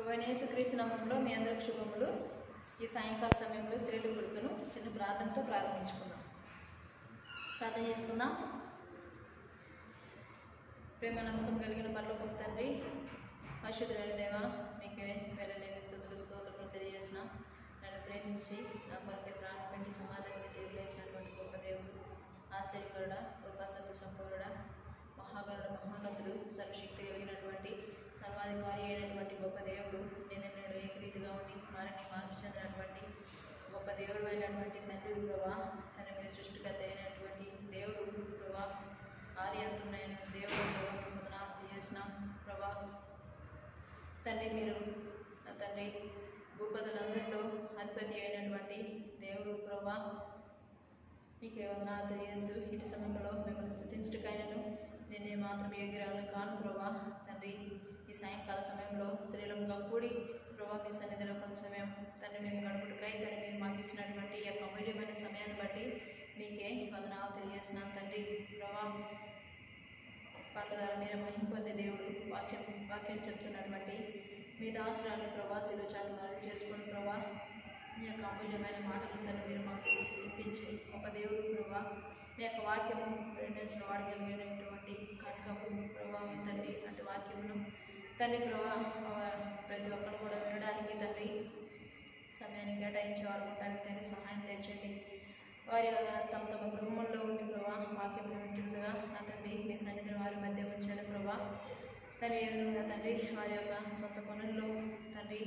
ప్రభువైన యేసుక్రీస్తు నామములో మీ అందరికి శుభములు. ఈ సాయంకాల సమయంలో స్త్రీల కొడుకును చిన్న ప్రార్థనతో ప్రారంభించుకుందాం. ప్రార్థన చేసుకుందాం. ప్రేమ నమ్మకం కలిగిన పరలోకపు తండ్రి, పరిశుద్ధుడైన దేవా, మీకే వెళ్ళలేని స్తోత్రములు తెలియజేసిన నన్ను ప్రేమించి నా కొరకే ప్రాణం పెట్టి సమాధానాన్ని తెలియజేసినటువంటి గొప్ప దేవుడు, ఆశ్చర్యకరుడ, కృపాసక్తి సంపూర్ణ, మహాగరుడ, మహోన్నతుడు, సర్వశక్తి కలిగినటువంటి సర్వాధికారి అయినటువంటి గొప్ప దేవుడు, నేను ఏకరీతిగా ఉండి మార్పు చెందినటువంటి గొప్ప దేవుడు అయినటువంటి తండ్రి ప్రభా, తన మీరు సృష్టికర్త అయినటువంటి దేవుడు ప్రభా, ఆది అంతున్న దేవుడు ప్రభా, వందనాలు తెలియజేసినాం ప్రభా. తండ్రి మీరు నా తండ్రి భూపతులందరిలో అధిపతి అయినటువంటి దేవుడు ప్రభా, మీకే వందనాలు తెలియజేస్తూ ఇటు సమయంలో మిమ్మల్ని స్తుతించటకైనను నేనే మాత్రం యోగ్యురాలను కాను ప్రభా. తండ్రి ఈ సాయంకాల సమయంలో స్త్రీలముగా కూడి ప్రభా మీ సన్నిధిలో కొంత సమయం తండ్రి మేము గడుపుటకై తండ్రి మీరు మాకు ఇచ్చినటువంటి ఈ యొక్క అమూల్యమైన సమయాన్ని బట్టి మీకే వందనాలు తెలియజేస్తున్నాను తండ్రి ప్రభా. పాటల మీరు మహిమ పొందే దేవుడు వాక్యం చెప్తున్నటువంటి మీ దాసురాలు ప్రభా శిలుచాన్ని మరుగు చేసుకుని ప్రభా మీ యొక్క అమూల్యమైన మాటలు తండ్రి మీరు మాకు వినిపించి ఒక దేవుడు ప్రభా, మీ యొక్క వాక్యము రెండేసిన వాడగలిగినటువంటి కనకము ప్రభావం తండ్రి, అటు వాక్యమును తండ్రి ప్రభా ప్రతి ఒక్కరు కూడా వినడానికి తండ్రి సమయాన్ని కేటాయించే వారు ఉండడానికి తండ్రి సహాయం తెచ్చండి. వారి తమ తమ గృహంలో ఉండి ప్రభా వాక్యం వింటుండగా నా తండ్రి మీ సన్నిధిని వారి మధ్య ఉంచాడు ప్రభా. తండ్రి ఏ విధంగా తండ్రి వారి యొక్క సొంత పనుల్లో తండ్రి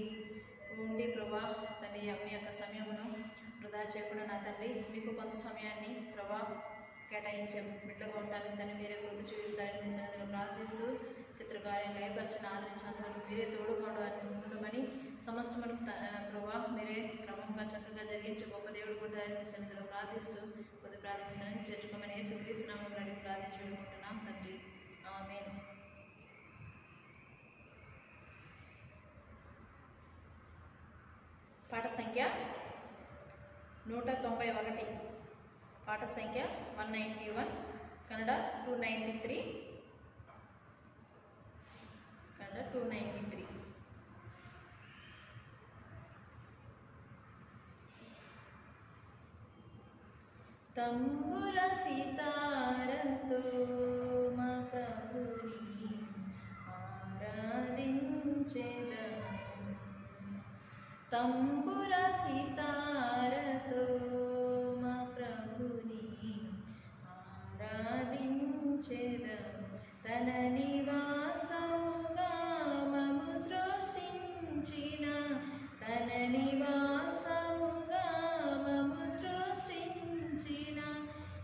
ఉండి ప్రభా తండ్రి మీ యొక్క సమయమును వృధా చేయకుండా నా తండ్రి మీకు కొంత సమయాన్ని ప్రభా కేటాయించే బిడ్డగా ఉండడానికి తండ్రి మీరే కృప చూపిస్తారని మీ సన్నిధిలో ప్రార్థిస్తూ చిత్రకార్యం లయపరిచిన ఆదరించినంతవరకు మీరే తోడుగా ఉండమని సమస్తమని ప్రభా మీరే క్రమంగా చక్కగా జరిగించే గొప్ప దేవుడు ఉంటారని మీ సన్నిధిలో ప్రార్థిస్తూ కొద్ది ప్రార్థన సన్నిధి చేర్చుకోమని యేసుక్రీస్తు నామములో అడిగి ప్రార్థించుకుంటున్నాం తండ్రి, ఆమేన్. పాట సంఖ్య 191, పాట సంఖ్య 191, కన్నడ 293, కన్నడ 293. తంబుర సితారతో మా ప్రభుని ఆరాధించెదము, తంబుర సితారతో మా ప్రభుని ఆరాధించెదము. తన నివాసముగా మము సృష్టించిన, తన నివాసముగా మము సృష్టించిన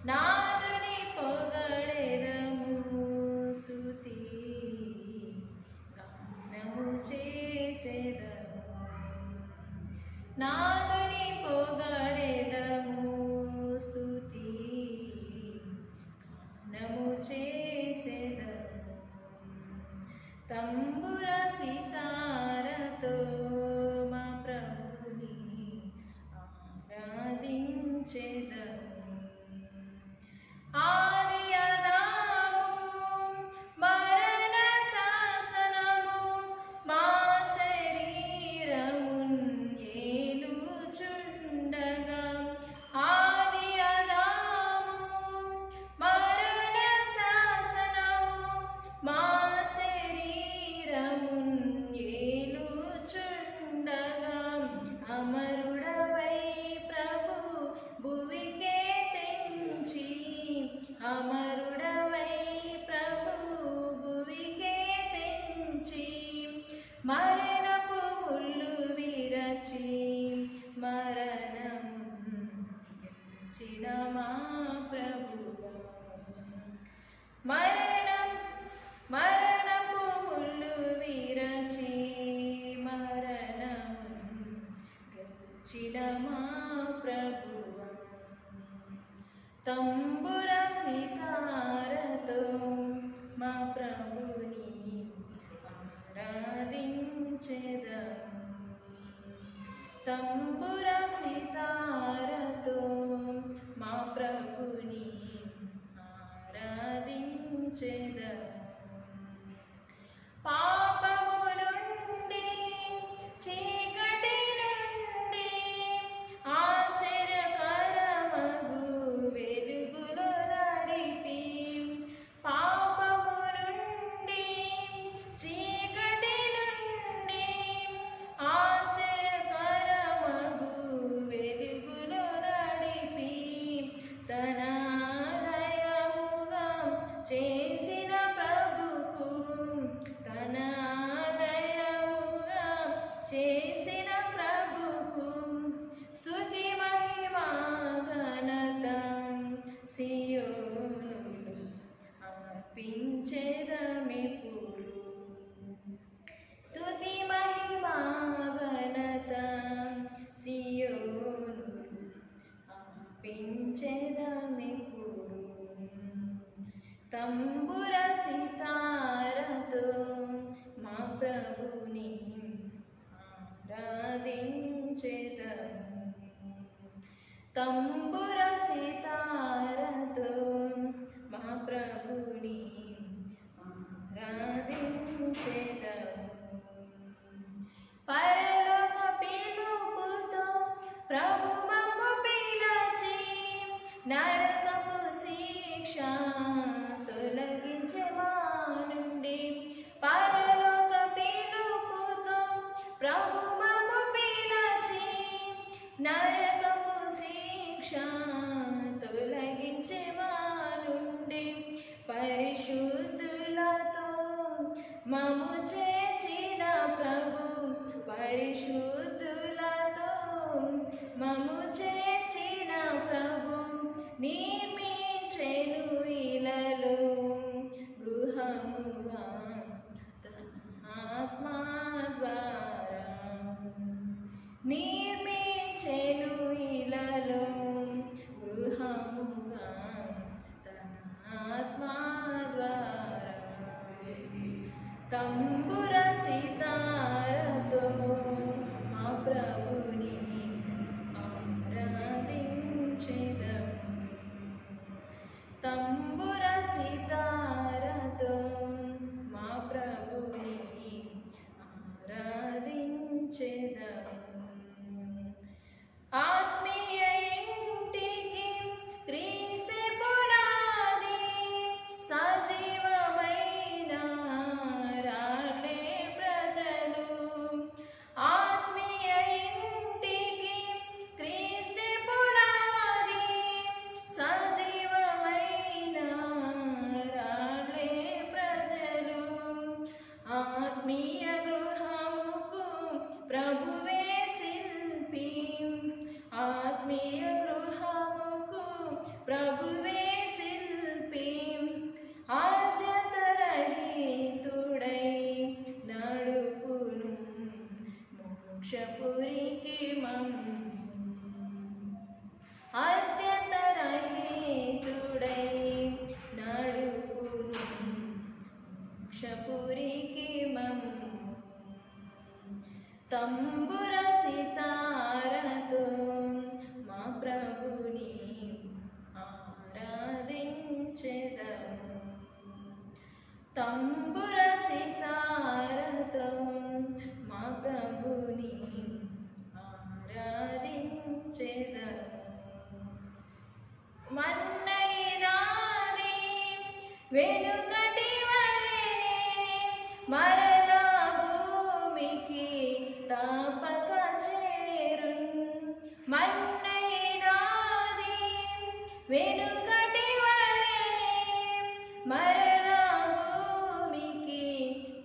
నాదుని పొగడెదము, స్తుతి గానము చేసెదము. నాదుని పొగడెదము, స్తుతి గానము చేసెదము. తంబుర సితారతో మా ప్రభుని ఆరాధించెదము. ఆది ఆదాము మరణ శాసనము మా శరీరమున్ ఏలుచుండగా, ఆది ఆదాము మరణ శాసనము మా శరీరమున్ ఏలుచుండగా, అమరుడవై ప్రభు భువికే తెంచి, అమరుడవై ప్రభు భువికే తెంచి, మరణపు ముళ్ళు విరచి మరణమున్ గెలిచిన మా ప్రభువా, మరణపు ముళ్ళు విరచి మరణమున్ గెలిచిన మా ప్రభువా. తంబుర సితారతో మా ప్రభుని ఆరాధించెదము, తంబుర సితారతో మా ప్రభుని ఆరాధించెదము. పాపము నుండి తంబుర సితారతో మా ప్రభుని ఆరాధించెదము. పరలోక పిలుపుతో ప్రభు మమ్ము పిలచి నరకపు శిక్ష తొలగించె మా నుండి. పరలోక పిలుపుతో ప్రభు మమ్ము పిలచి నరకపు శిక్ష తొలగించె మా నుండి. పరిశుద్ధులతో మమ్ము చేర్చిన ప్రభు, పరిశుద్ధులతో మమ్ము చేర్చిన ప్రభు నిర్మించెను ఇలలో గృహముగా తన ఆత్మ ద్వారా. నిర్మించెను ఇలలో గృహముగా తన ఆత్మ ద్వారా. తంబుర సితారతో మా ప్రభుని ఆరాధించెదము. తంబుర సితారతో మా ప్రభుని ఆరాధించెదము. ఆత్మీయ ఇంటికి క్రీస్తే పునాది, సజీవమైన రాళ్ళే ప్రజలు. ఆత్మీయ ఇంటికి క్రీస్తే పునాది, సజీవమైన రాళ్ళే ప్రజలు. ఆత్మీయ గృహముకు ప్రభువే శిల్పి, ఆత్మీయ గృహముకు ప్రభువే శిల్పి. ఆద్యతరహితుడై నడుపును మోక్షపురికి మమ్ము. ఆద్యతరహితుడై నడుపును మోక్షపురికి మమ్ము. తంబుర సితారతో మా ప్రభుని ఆరాధించెదము. తంబుర సితారతో మా ప్రభుని ఆరాధించెదము. మన్నైనాది వెనుకటి వలెనే మరలా భూమికి తపక చేరున్. మన్నైనాది వెనుకటి వలెనే మరలా భూమికి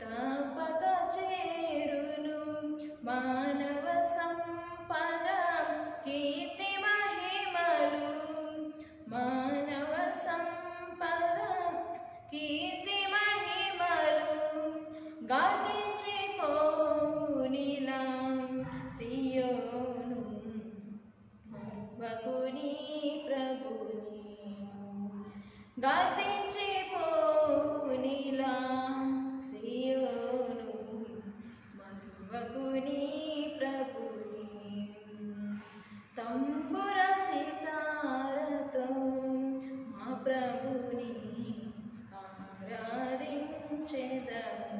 తపక చేరును. మానవ సంపద కీర్తి మహిమలు, మానవ సంపద కీర్తి మహిమలు గతించిపోవునిలా సియోను మరువకుని ప్రభుని. గతించిపోవునిలా సియోను మరువకుని ప్రభుని. తంబుర సితారతో మా ప్రభుని ఆరాధించెదము.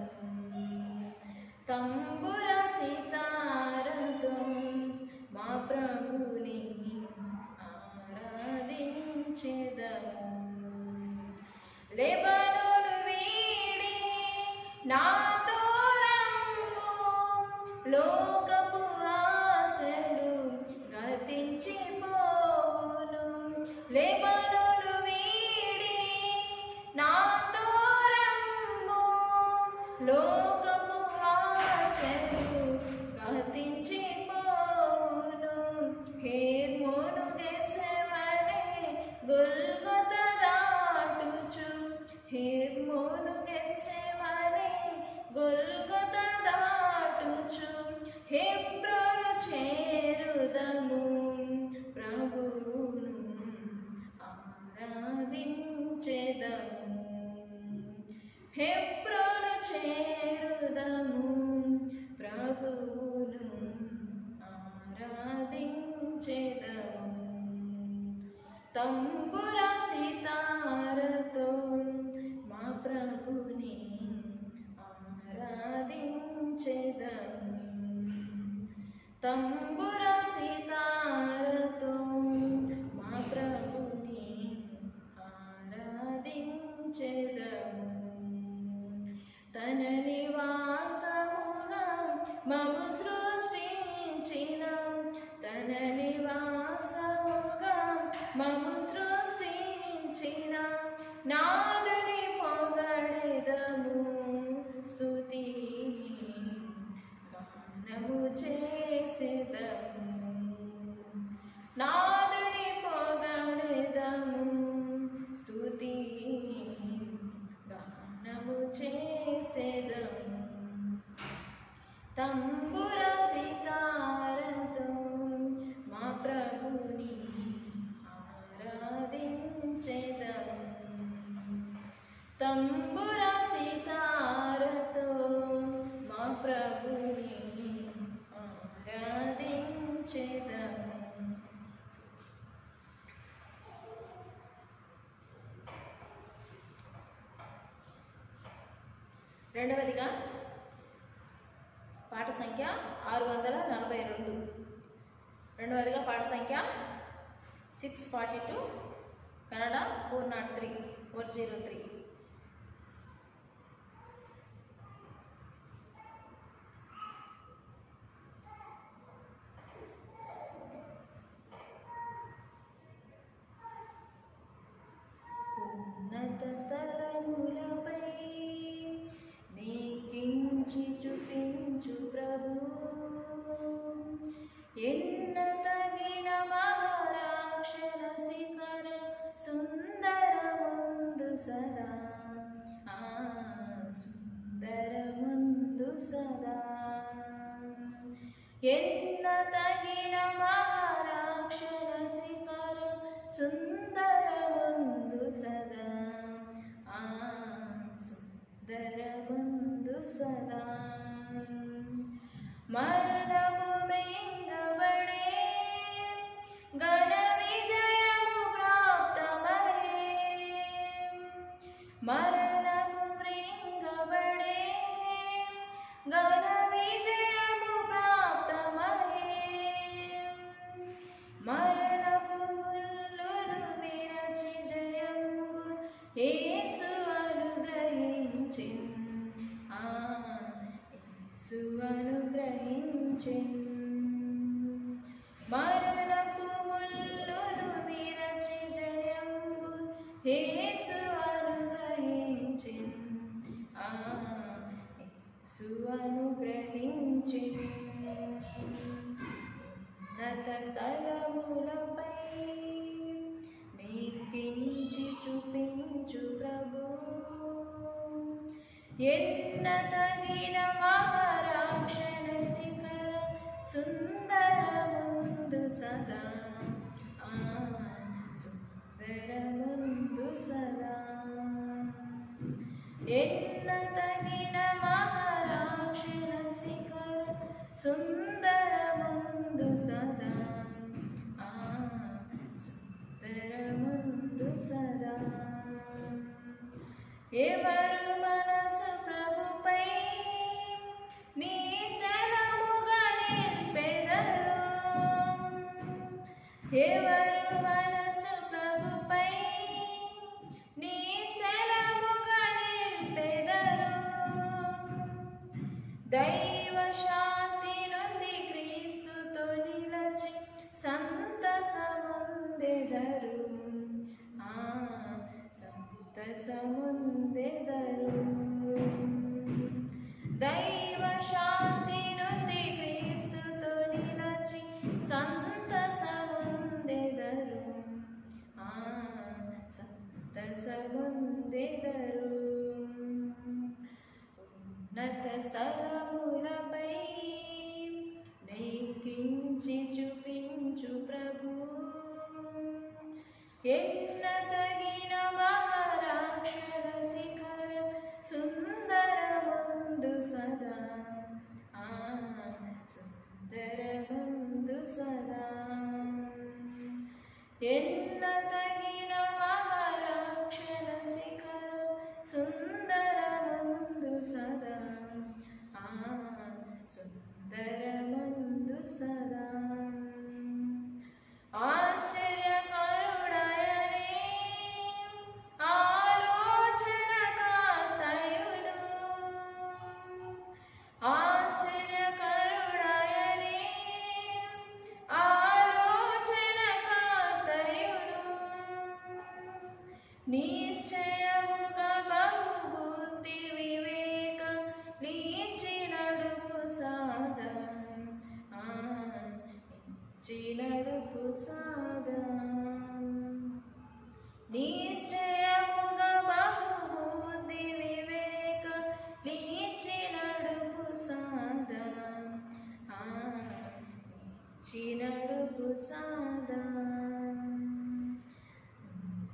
తంబుర సితారతో మా ప్రభుని ఆరాధించెదము. లెబనోను వీడి నాతో రమ్ము, లోకపు ఆశలు గతించిపోవును. లెబనోను వీడి నాతో రమ్ము, లోకపు ఆశలు గతించిపోవును. హెర్మోను గెత్సెమనే గొల్గొతా దాటుచు, హెర్మోను గెత్సెమనే గొల్గొతా దాటుచు. తంబుర సితారతో మా ప్రభుని ఆరాధించెదము. తన నివాసముగా మము సృష్టించిన, తన నివాసముగా మము సృష్టించిన నాదుని పొగడెదము. స్తుతి గానము చేసెదము, నాదుని పొగడెదము. స్తుతి గానము చేసెదము. తంబుర సితారతో మా ప్రభుని ఆరాధించెదము. తంబుర సితారతో మా ప్రభుని ఆరాధించెదము. రెండవదిగా పాట సంఖ్య 642. రెండవదిగా పాట సంఖ్య 642, కన్నడ 403. ఉన్నత స్థలములపై నీకించి చూపించు ప్రభు, ఎన్న తగిన మహారాక్షణ శిఖర సుందరముందు సదా, సుందరముందు సదా. ఎన్న తగిన మహారాక్షణ శిఖర సుందరముందు సదా, సుందరముందు సదా. మరణము మృంగబడే ఘన విజయము ప్రాప్తమయే, మరణము మృంగబడే ఘన విజయము ప్రాప్తమయే. మరణపు ముల్లులు విరచి జయము యేసు అనుగ్రహించెను, యేసు అనుగ్రహించెను. మరణపు ముల్లులు విరచి జయము యేసు అనుగ్రహించెను, యేసు అనుగ్రహించెను. ఉన్నత స్థలములపై నీకించి చూపించు ప్రభు, ఎన్న తగిన మహారాక్షణ శిఖర సుందరముందు సదా, సుందరముందు సదా. ఎన్న తగిన మహారాక్షణ శిఖర సుందరముందు సదా, సుందరముందు సదా. ఎవరు మనసు ప్రభుపై నీ శరణముగా నిలిపెదరు, ఎవరు మనసు ప్రభుపై నీ శరణముగా నిలిపెదరు. దైవ శాంతి నుండి క్రీస్తుతో నిలచి సంతసముందెదరు, సంతసముందెదరు. దైవ శాంతి నుండి క్రీస్తుతో నిలచి సంతసముందెదరు, సంతసముందెదరు. ఉన్నత స్థలములపై నీకించి చూపించు ప్రభు, ఎన్న తగిన మహారాక్షణ శిఖర సుందరముందు సదా, సుందరముందు సదా. ఎన్న తగిన మహారాక్షణ శిఖర సుందరముందు సదా, సుందరముందు సదా. చినడుపు సాదా నిశ్చయముగా బహుబుద్ధి వివేక లీచినడుపు సాదా చినడుపు సాదా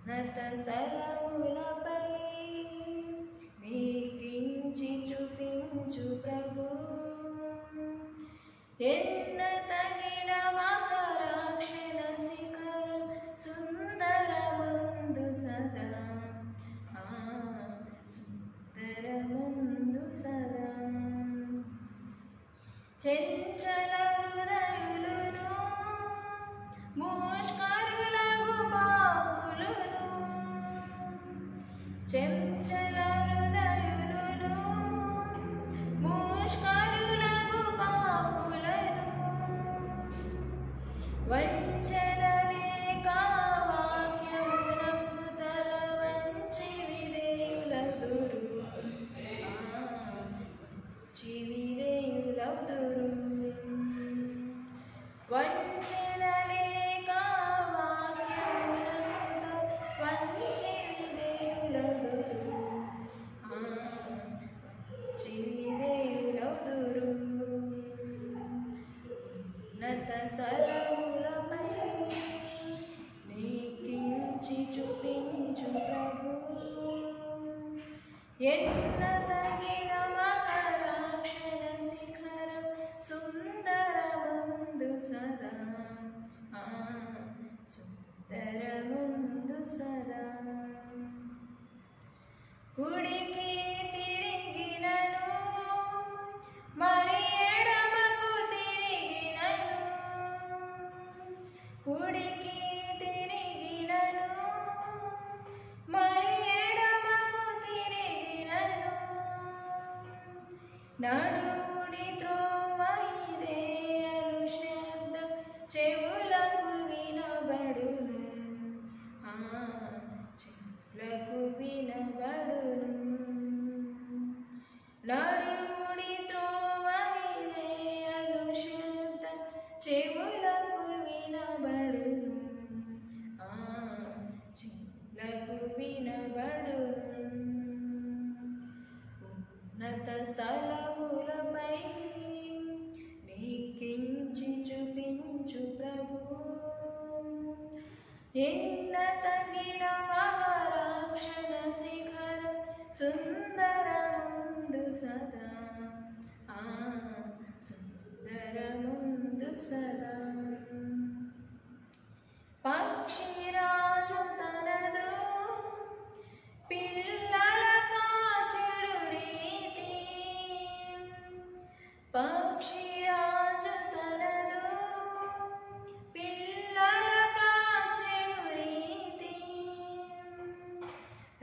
ఉన్నత స్థలములపై నీకించి చూపించు ప్రభు ఎన్న తగిన మహారాక్షణ శిఖరం సుందరమందు సదా సుందరమందు సదా చెంచల హృదయులను ముష్కరులకు బాహులను చెంచల హృదయులను ముష్కరులకు బాహులను వంచన లేక వాక్యమునకు తల వంచి విధేయులగురు విధేయులగురు వంచన లేక వాక్యమునకు తల వంచి విధేయులగురు విధేయులగురు ఉన్నత స్థలములపై నీకించి చూపించు ప్రభు ఎన్న తగిన మహారాక్షణ శిఖరం సుందరమందు సదా సుందరమందు సదా కుడికి తిరిగినను మరి ఎడమకు తిరిగినను కుడికి తిరిగినను మరి ఎడమకు తిరిగినను నడుముడి త్రోవ ఇదే అను శబ్దం చెవులకు వినబడును చెవులకు వినబడును నడుముడి త్రోవ ఇదే అను శబ్దం చెవులకు వినబడును చెవులకు వినబడును ఉన్నత స్థలములపై నీకించి చూపించు ప్రభు ఎన్న తగిన మహారాక్షణ శిఖరం సుందరముందు సదా సుందరముందు సదా పక్షిరాజు తనదు పిల్లల కాచెడు రీతి పక్షిరాజు తనదు పిల్లల కాచెడు రీతి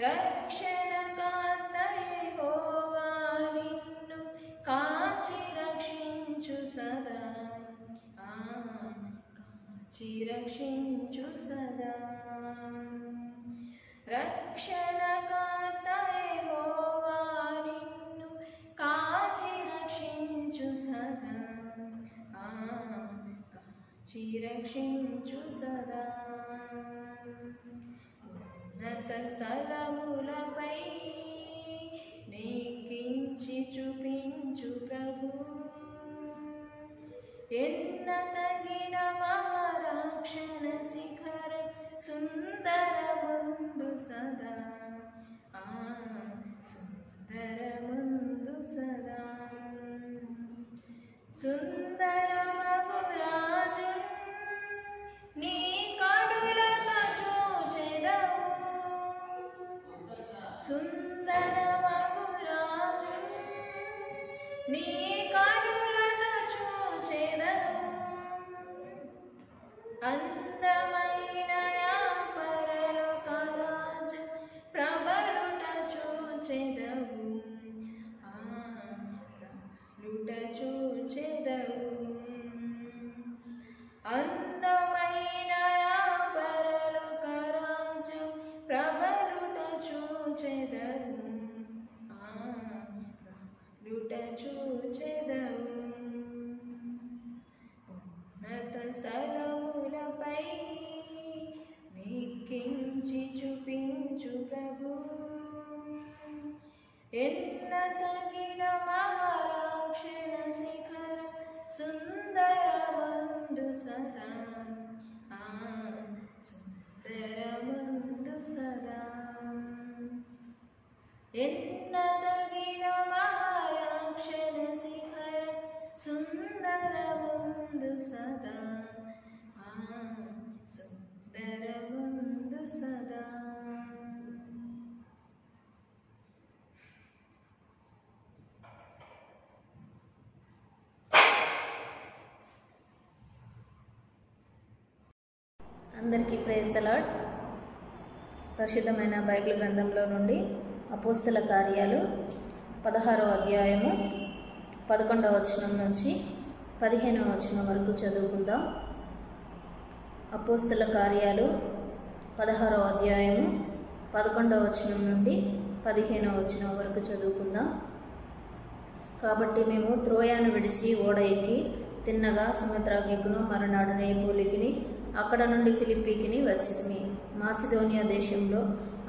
రక్షణకర్త యెహోవా నిన్ను కాచి రక్షించు సదా కాచి రక్షించు సదా రక్షణకర్త యెహోవా నిన్ను కాచి రక్షించు సదా కాచి రక్షించు సదా ఉన్నత స్థలములపై నీకించి చూపించు ప్రభు ఎన్న తగిన మహారాక్షణ శిఖరం సుందరమందు సదా సుందరమందు సదా సుందరమగు రాజు నీ కనులతో చూచెదవు సుందరమగు రాజు నీ కనులతో చూచెదవు అందమైన పరలోక రాజు ప్రబలుట చూచెదవు ప్రబలుట చూచెదవు అందమైన పరలోక రాజు ప్రబలుట చూచెదవు ప్రబలుట చూచెదవు ఉన్నత స్థల ఎన్నతగిన మహారాక్షణ శిఖర సుందరమందు సదా సుందరమందు సదా ఎన్నతగిన మహారాక్షణ శిఖర సుందరమందు సదా సుందరమందు సదా. అందరికీ ప్రైజ్ ది లార్డ్. పరిశుద్ధమైన బైబిల్ గ్రంథంలో నుండి అపోస్తల కార్యాలు 16వ అధ్యాయము 11వ వచనం నుంచి 15వ వచనం వరకు చదువుకుందాం. అపోస్తల కార్యాలు 16వ అధ్యాయము 11వ వచనం నుండి 15వ వచనం వరకు చదువుకుందాం. కాబట్టి మేము త్రోయాను విడిచి ఓడ ఎక్కి తిన్నగా సుమత్రాకెక్కును మరునాడు నేపోలికిని అక్కడ నుండి ఫిలిప్పీకిని వచ్చింది. మాసిదోనియా దేశంలో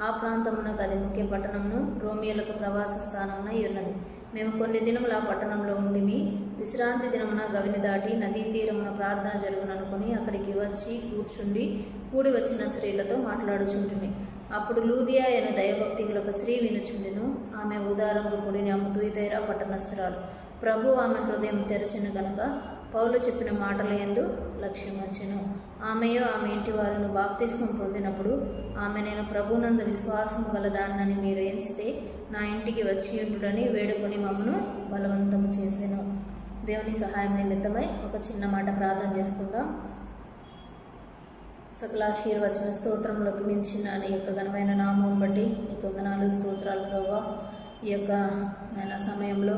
ఆ ప్రాంతమున గది ముఖ్య పట్టణమును రోమియోలకు ప్రవాస స్థానమున ఉన్నది. మేము కొన్ని దినములు ఆ పట్టణంలో ఉండిమి. విశ్రాంతి దినమున గవిని దాటి నదీ తీరమున ప్రార్థన జరుగుననుకుని అక్కడికి వచ్చి కూడి వచ్చిన స్త్రీలతో మాట్లాడుచుంటిమి. అప్పుడు లూదియా అనే దైవభక్తి గల ఒక స్త్రీ వినుచుండెను. ఆమె ఉదారంగు పొడిని తుయతైరా పట్టణస్థురాలు. ప్రభు ఆమె హృదయం తెరచిన గనుక పౌలు చెప్పిన మాటల యందు లక్ష్యం వచ్చెను. ఆమెయో ఆమె ఇంటి వారిని బాప్తిస్మం పొందినప్పుడు ఆమె నేను ప్రభునందు విశ్వాసం గలదాన్నని మీరు ఎంచితే నా ఇంటికి వచ్చి ఉండుడని వేడుకొని మమ్మను బలవంతం చేసెను. దేవుని సహాయం నిమిత్తమై ఒక చిన్న మాట ప్రార్థన చేసుకుందాం. సకలాశీర్వచన స్తోత్రంలోకి మించిన నీ యొక్క ఘనమైన నామం బట్టి నీకు వందనాలు స్తోత్రాలు ప్రభువా. ఈ యొక్క ఆయన సమయంలో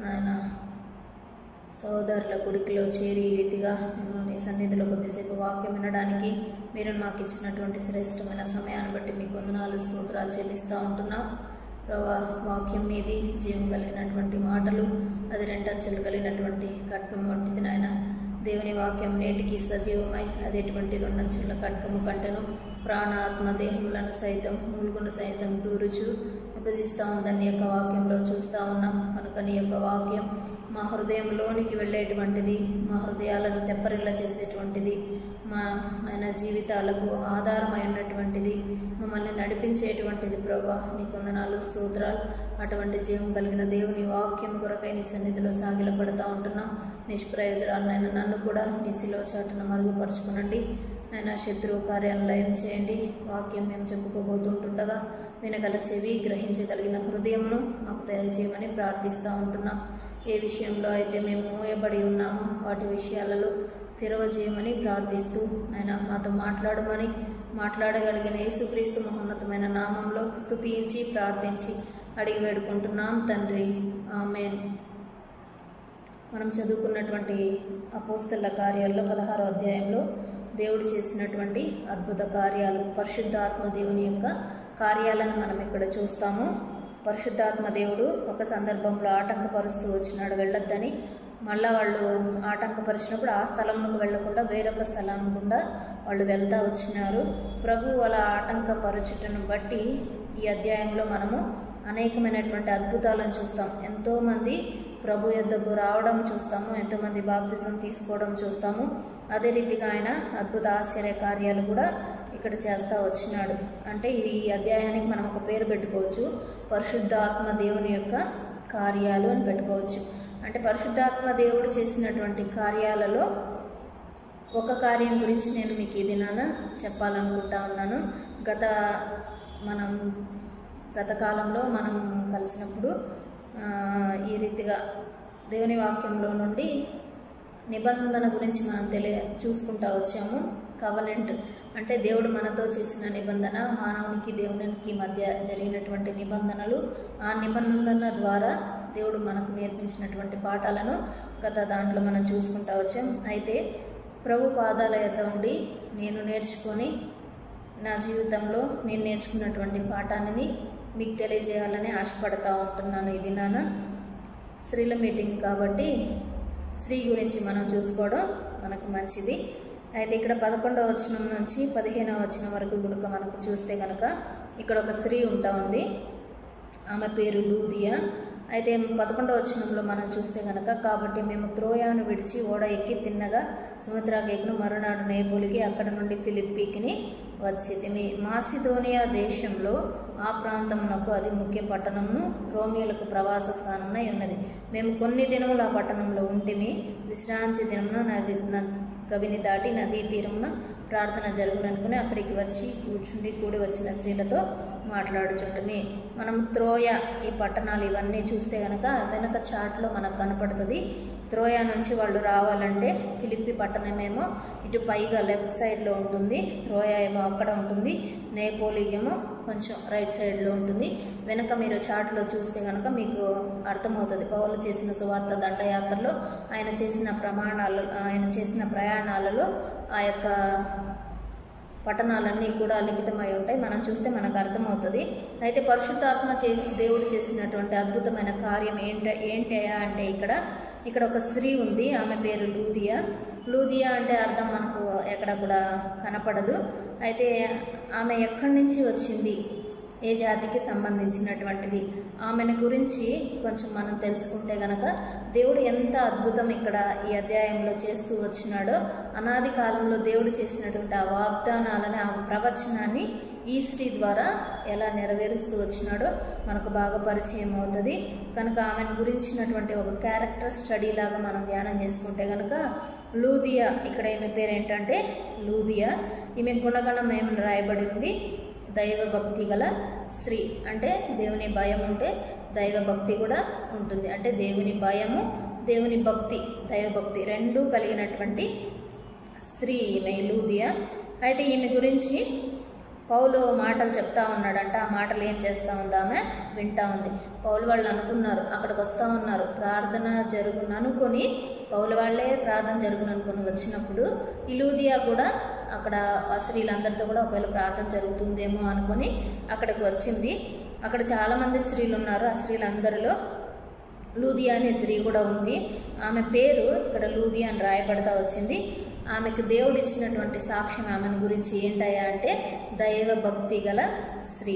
ఆయన సహోదరుల కుడికిలో చేరి ఈ రీతిగా మేము నీ సన్నిధిలో కొద్దిసేపు వాక్యం వినడానికి మీరు మాకు ఇచ్చినటువంటి శ్రేష్టమైన సమయాన్ని బట్టి మీకు వందనాలు స్తోత్రాలు చెల్లిస్తూ ఉంటున్నాం ప్రభా. వాక్యం మీది జీవం కలిగినటువంటి మాటలు, అది రెండంచెలు కలిగినటువంటి ఖడ్గం వంటిది నాయన. దేవుని వాక్యం నేటికి సజీవమై అది ఎటువంటి రెండంచెల ఖడ్గము కంటెను ప్రాణాత్మ దేహములను సైతం మూలుగును సైతం దూరుచు విభజిస్తూ ఉందని యొక్క వాక్యంలో చూస్తూ ఉన్నాం. కనుక నీ యొక్క వాక్యం మా హృదయంలోనికి వెళ్ళేటువంటిది, మా హృదయాలను తెప్పరిల్ల చేసేటువంటిది, మా ఆయన జీవితాలకు ఆధారమై ఉన్నటువంటిది, మమ్మల్ని నడిపించేటువంటిది ప్రభా. నీకు వందనాలు స్తోత్రాలు. అటువంటి జీవం కలిగిన దేవుని వాక్యం కొరకై నీ సన్నిధిలో సాగిలపడుతూ ఉంటున్నాం. నిష్ప్రయోజనాలైన నన్ను కూడా నీ శిలువ చాటున మరుగుపరుచుకునండి. ఆయన శత్రువు కార్యాలను లయం చేయండి. వాక్యం మేము చెప్పుకోబోతుంటుండగా వినగల చెవి, గ్రహించగలిగిన హృదయమును మాకు తెలియజేయమని ప్రార్థిస్తూ ఉంటున్నాం. ఏ విషయంలో అయితే మేము మూయబడి ఉన్నామో వాటి విషయాలలో తెరవజేయమని ప్రార్థిస్తూ ఆయన మాతో మాట్లాడగలిగిన యేసుక్రీస్తు మహోన్నతమైన నామంలో స్తుతించి ప్రార్థించి అడిగి వేడుకుంటున్నాం తండ్రి, ఆమేన్. మనం చదువుకున్నటువంటి అపోస్తల కార్యాల్లో 16వ అధ్యాయంలో దేవుడు చేసినటువంటి అద్భుత కార్యాలు, పరిశుద్ధాత్మ దేవుని యొక్క కార్యాలను మనం ఇక్కడ చూస్తాము. పరిశుద్ధాత్మ దేవుడు ఒక సందర్భంలో ఆటంకపరుస్తూ వచ్చినాడు, వెళ్ళొద్దని. మళ్ళీ వాళ్ళు ఆటంకపరిచినప్పుడు ఆ స్థలంలోకి వెళ్లకుండా వేరొక స్థలం గుండా వాళ్ళు వెళ్తా వచ్చినారు. ప్రభు వాళ్ళ ఆటంకపరచుటను బట్టి ఈ అధ్యాయంలో మనము అనేకమైనటువంటి అద్భుతాలను చూస్తాం. ఎంతోమంది ప్రభు యొద్దకు రావడం చూస్తాము, ఎంతోమంది బాప్తిజం తీసుకోవడం చూస్తాము. అదే రీతిగా ఆయన అద్భుత ఆశ్చర్య కార్యాలు కూడా ఇక్కడ చేస్తూ వచ్చినాడు. అంటే ఈ అధ్యాయానికి మనం ఒక పేరు పెట్టుకోవచ్చు, పరిశుద్ధాత్మ దేవుని యొక్క కార్యాలు అని పెట్టుకోవచ్చు. అంటే పరిశుద్ధాత్మ దేవుడు చేసినటువంటి కార్యాలలో ఒక కార్యం గురించి నేను మీకు ఈ దినాన చెప్పాలనుకుంటా ఉన్నాను. గత కాలంలో మనం కలిసినప్పుడు ఈ రీతిగా దేవుని వాక్యంలో నుండి నిబంధన గురించి మనం చూసుకుంటా వచ్చాము. కవనెంట్ అంటే దేవుడు మనతో చేసిన నిబంధన, మానవునికి దేవునికి మధ్య జరిగినటువంటి నిబంధనలు. ఆ నిబంధన ద్వారా దేవుడు మనకు నేర్పించినటువంటి పాఠాలను గత దాంట్లో మనం చూసుకుంటా వచ్చాం. అయితే ప్రభు పాదాల యొద్ద ఉండి నేను నేర్చుకొని నా జీవితంలో నేను నేర్చుకున్నటువంటి పాఠాన్ని మీకు తెలియజేయాలని ఆశపడతా ఉంటున్నాను. ఇది నాన్న స్త్రీల మీటింగ్ కాబట్టి స్త్రీ గురించి మనం చూసుకోవడం మనకు మంచిది. అయితే ఇక్కడ 11వ వచనం నుంచి 15వ వచనం వరకు కనుక మనకు చూస్తే కనుక ఇక్కడ ఒక స్త్రీ ఉంటా ఉంది. ఆమె పేరు లూదియా. అయితే 11వ వచనంలో మనం చూస్తే కనుక, కాబట్టి మేము త్రోయాను విడిచి ఓడ ఎక్కి తిన్నగా సముద్రాకేకును మరునాడు నేపోలికి అక్కడ నుండి ఫిలిప్పీకిని వచ్చితిమి. మాసిదోనియా దేశంలో ఆ ప్రాంతమునకు అది ముఖ్య పట్టణమును రోమియోలకు ప్రవాస స్థానమునై ఉన్నది. మేము కొన్ని దినములు ఆ పట్టణంలో ఉంటిమి. విశ్రాంతి దినమున కవిని దాటి నదీ తీరమున ప్రార్థన జరుగుననుకుని అక్కడికి వచ్చి కూడి వచ్చిన స్త్రీలతో మాట్లాడుచుంటమి. మనం త్రోయ, ఈ పట్టణాలు ఇవన్నీ చూస్తే కనుక వెనక చాట్లో మనకు కనపడుతుంది. త్రోయ నుంచి వాళ్ళు రావాలంటే ఫిలిప్పి పట్టణమేమో ఇటు పైగా లెఫ్ట్ సైడ్లో ఉంటుంది, త్రోయ ఏమో అక్కడ ఉంటుంది, నేపోలి ఏమో కొంచెం రైట్ సైడ్లో ఉంటుంది. వెనక మీరు చాట్లో చూస్తే కనుక మీకు అర్థమవుతుంది. పౌలు చేసిన సువార్త దండయాత్రలో ఆయన చేసిన ప్రయాణాలలో ఆ యొక్క పట్టణాలన్నీ కూడా లిఖితమై ఉంటాయి. మనం చూస్తే మనకు అర్థమవుతుంది. అయితే పరిశుద్ధాత్మ దేవుడు చేసినటువంటి అద్భుతమైన కార్యం ఏంటయా అంటే ఇక్కడ ఒక స్త్రీ ఉంది. ఆమె పేరు లూదియా. లూదియా అంటే అర్థం మనకు ఎక్కడ కూడా కనపడదు. అయితే ఆమె ఎక్కడి నుంచి వచ్చింది, ఏ జాతికి సంబంధించినటువంటిది, ఆమెను గురించి కొంచెం మనం తెలుసుకుంటే గనక దేవుడు ఎంత అద్భుతం ఇక్కడ ఈ అధ్యాయంలో చేస్తూ వచ్చినాడో, అనాది కాలంలో దేవుడు చేసినటువంటి ఆ వాగ్దానాలని, ఆ ప్రవచనాన్ని ఈ స్త్రీ ద్వారా ఎలా నెరవేరుస్తూ వచ్చినాడో మనకు బాగా పరిచయం అవుతుంది. కనుక ఆమెను గురించినటువంటి ఒక క్యారెక్టర్ స్టడీ లాగా మనం ధ్యానం చేసుకుంటే కనుక, లూదియా, ఇక్కడ ఈమె పేరు ఏంటంటే లూదియా. ఈమె గుణగణం ఏమని రాయబడి ఉంది, దైవభక్తి గల స్త్రీ. అంటే దేవుని భయం ఉంటే దైవభక్తి కూడా ఉంటుంది. అంటే దేవుని భయము, దేవుని భక్తి, దైవభక్తి రెండూ కలిగినటువంటి స్త్రీ ఈమె లూదియా. అయితే ఈమె గురించి పౌలు మాటలు చెప్తా ఉన్నాడంట. ఆ మాటలు ఏం చేస్తూ ఉంది, ఆమె వింటా ఉంది. పౌలు వాళ్ళు అనుకున్నారు, అక్కడికి వస్తూ ఉన్నారు, ప్రార్థన జరుగుననుకొని, పౌలు వాళ్ళే ప్రార్థన జరుగుననుకొని వచ్చినప్పుడు ఈ లూదియా కూడా అక్కడ ఆ స్త్రీలందరితో కూడా ఒకవేళ ప్రార్థన జరుగుతుందేమో అనుకొని అక్కడికి వచ్చింది. అక్కడ చాలామంది స్త్రీలు ఉన్నారు. ఆ స్త్రీలందరిలో లూదియా అనే స్త్రీ కూడా ఉంది. ఆమె పేరు ఇక్కడ లూదియా అని రాయబడతా వచ్చింది. ఆమెకు దేవుడు ఇచ్చినటువంటి సాక్ష్యం ఆమెను గురించి ఏంటయ్యా అంటే దైవభక్తి గల స్త్రీ.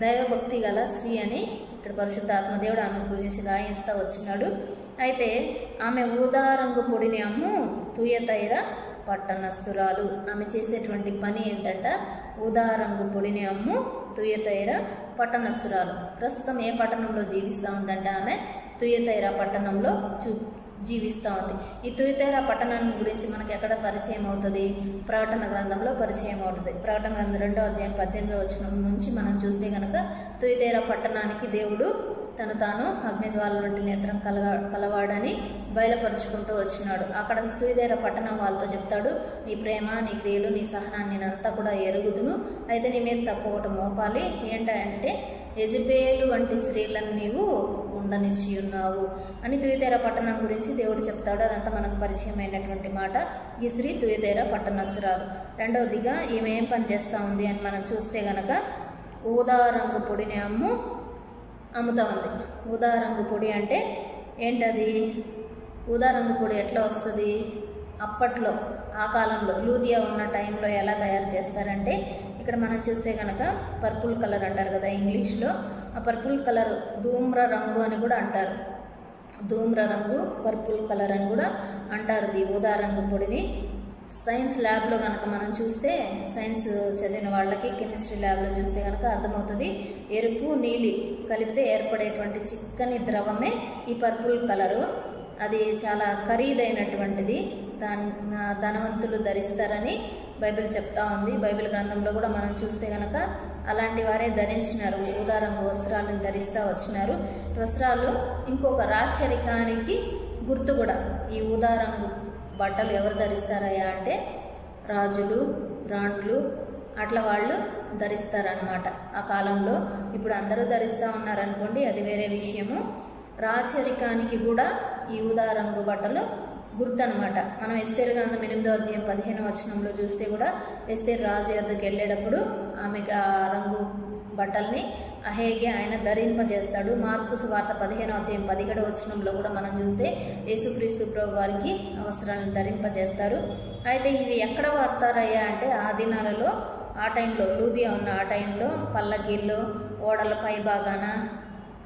దైవభక్తి గల స్త్రీ అని ఇక్కడ పరిశుద్ధాత్మ దేవుడు ఆమె గురించి రాయిస్తూ వచ్చినాడు. అయితే ఆమె ఊదా రంగు పొడిని అమ్ము తుయతైర పట్టణస్థురాలు. ఆమె చేసేటువంటి పని ఏంటంట, ఊదా రంగు పొడిని అమ్ము తుయతైర పట్టణస్థురాలు. ప్రస్తుతం ఏ పట్టణంలో జీవిస్తూ ఉందంటే ఆమె తుయతైర పట్టణంలో జీవిస్తూ ఉంది. ఈ తుయతైర పట్టణాన్ని గురించి మనకి ఎక్కడ పరిచయం అవుతుంది, ప్రకటన గ్రంథంలో పరిచయం అవుతుంది. ప్రకటన గ్రంథం 2వ అధ్యాయం 18వ వచనం నుంచి మనం చూస్తే కనుక తుయతైర పట్టణానికి దేవుడు తను తాను అగ్నిజ్వాల వంటి నేత్రం కలవాడని బయలుపరుచుకుంటూ వచ్చినాడు. అక్కడ తుయతైర పట్టణం వాళ్ళతో చెప్తాడు, నీ ప్రేమ, నీ క్రియలు, నీ సహనాన్ని నేనంతా కూడా ఎరుగుదును. అయితే నీ మీద తప్పు ఒకటి మోపాలి. ఏంటంటే యెజబెలు వంటి స్త్రీలను నీవు ఉండనిచ్చి ఉన్నావు అని తుయతైర పట్టణం గురించి దేవుడు చెప్తాడు. అదంతా మనకు పరిచయమైనటువంటి మాట. ఈ స్త్రీ తుయతైర పట్టణస్థురాలు. రెండవదిగా ఈమె ఏం పని చేస్తూ ఉంది అని మనం చూస్తే గనక ఊదా రంగు పొడిని అమ్ముతా ఉంది. ఊదా రంగు పొడి అంటే ఏంటది, ఊదా రంగు పొడి ఎట్లా వస్తుంది, అప్పట్లో ఆ కాలంలో లూదియా ఉన్న టైంలో ఎలా తయారు చేస్తారంటే, ఇక్కడ మనం చూస్తే కనుక పర్పుల్ కలర్ అంటారు కదా ఇంగ్లీష్లో. ఆ పర్పుల్ కలర్ ధూమ్ర రంగు అని కూడా అంటారు. ధూమ్ర రంగు, పర్పుల్ కలర్ అని కూడా అంటారు ఈ ఊదా రంగు పొడిని. సైన్స్ ల్యాబ్లో కనుక మనం చూస్తే, సైన్స్ చదివిన వాళ్ళకి కెమిస్ట్రీ ల్యాబ్లో చూస్తే కనుక అర్థమవుతుంది, ఎరుపు నీలి కలిపితే ఏర్పడేటువంటి చిక్కని ద్రవమే ఈ పర్పుల్ కలరు. అది చాలా ఖరీదైనటువంటిది, ధనవంతులు ధరిస్తారని బైబిల్ చెప్తా ఉంది. బైబిల్ గ్రంథంలో కూడా మనం చూస్తే కనుక అలాంటి వారే ధరించినారు, ఊదా రంగు వస్త్రాలను ధరిస్తూ వచ్చినారు. వస్త్రాలు ఇంకొక రాచరికానికి గుర్తు కూడా. ఈ ఊదా రంగు బట్టలు ఎవరు ధరిస్తారయ్యా అంటే రాజులు, రాణులు, అట్లా వాళ్ళు ధరిస్తారనమాట ఆ కాలంలో. ఇప్పుడు అందరూ ధరిస్తూ ఉన్నారనుకోండి, అది వేరే విషయము. రాచరికానికి కూడా ఈ ఊదా రంగు బట్టలు గుర్తు అనమాట. మనం ఎస్తేరు గ్రంథం 8వ అధ్యాయం 15వ వచనంలో చూస్తే కూడా ఎస్తేరు రాజు వద్దకు వెళ్ళేటప్పుడు ఆమెకు ఆ రంగు బట్టల్ని అహేగే ఆయన ధరింపజేస్తాడు. మార్కు సువార్త 15వ అధ్యాయం 17వ వచనంలో కూడా మనం చూస్తే యేసుక్రీస్తు ప్రభు వారికి అవసరాలను ధరింపజేస్తారు. అయితే ఇవి ఎక్కడ వాడతారయ్యా అంటే ఆ దినాలలో, ఆ టైంలో లూదియా ఉన్న ఆ టైంలో పల్లకీల్లో, ఓడల పై భాగాన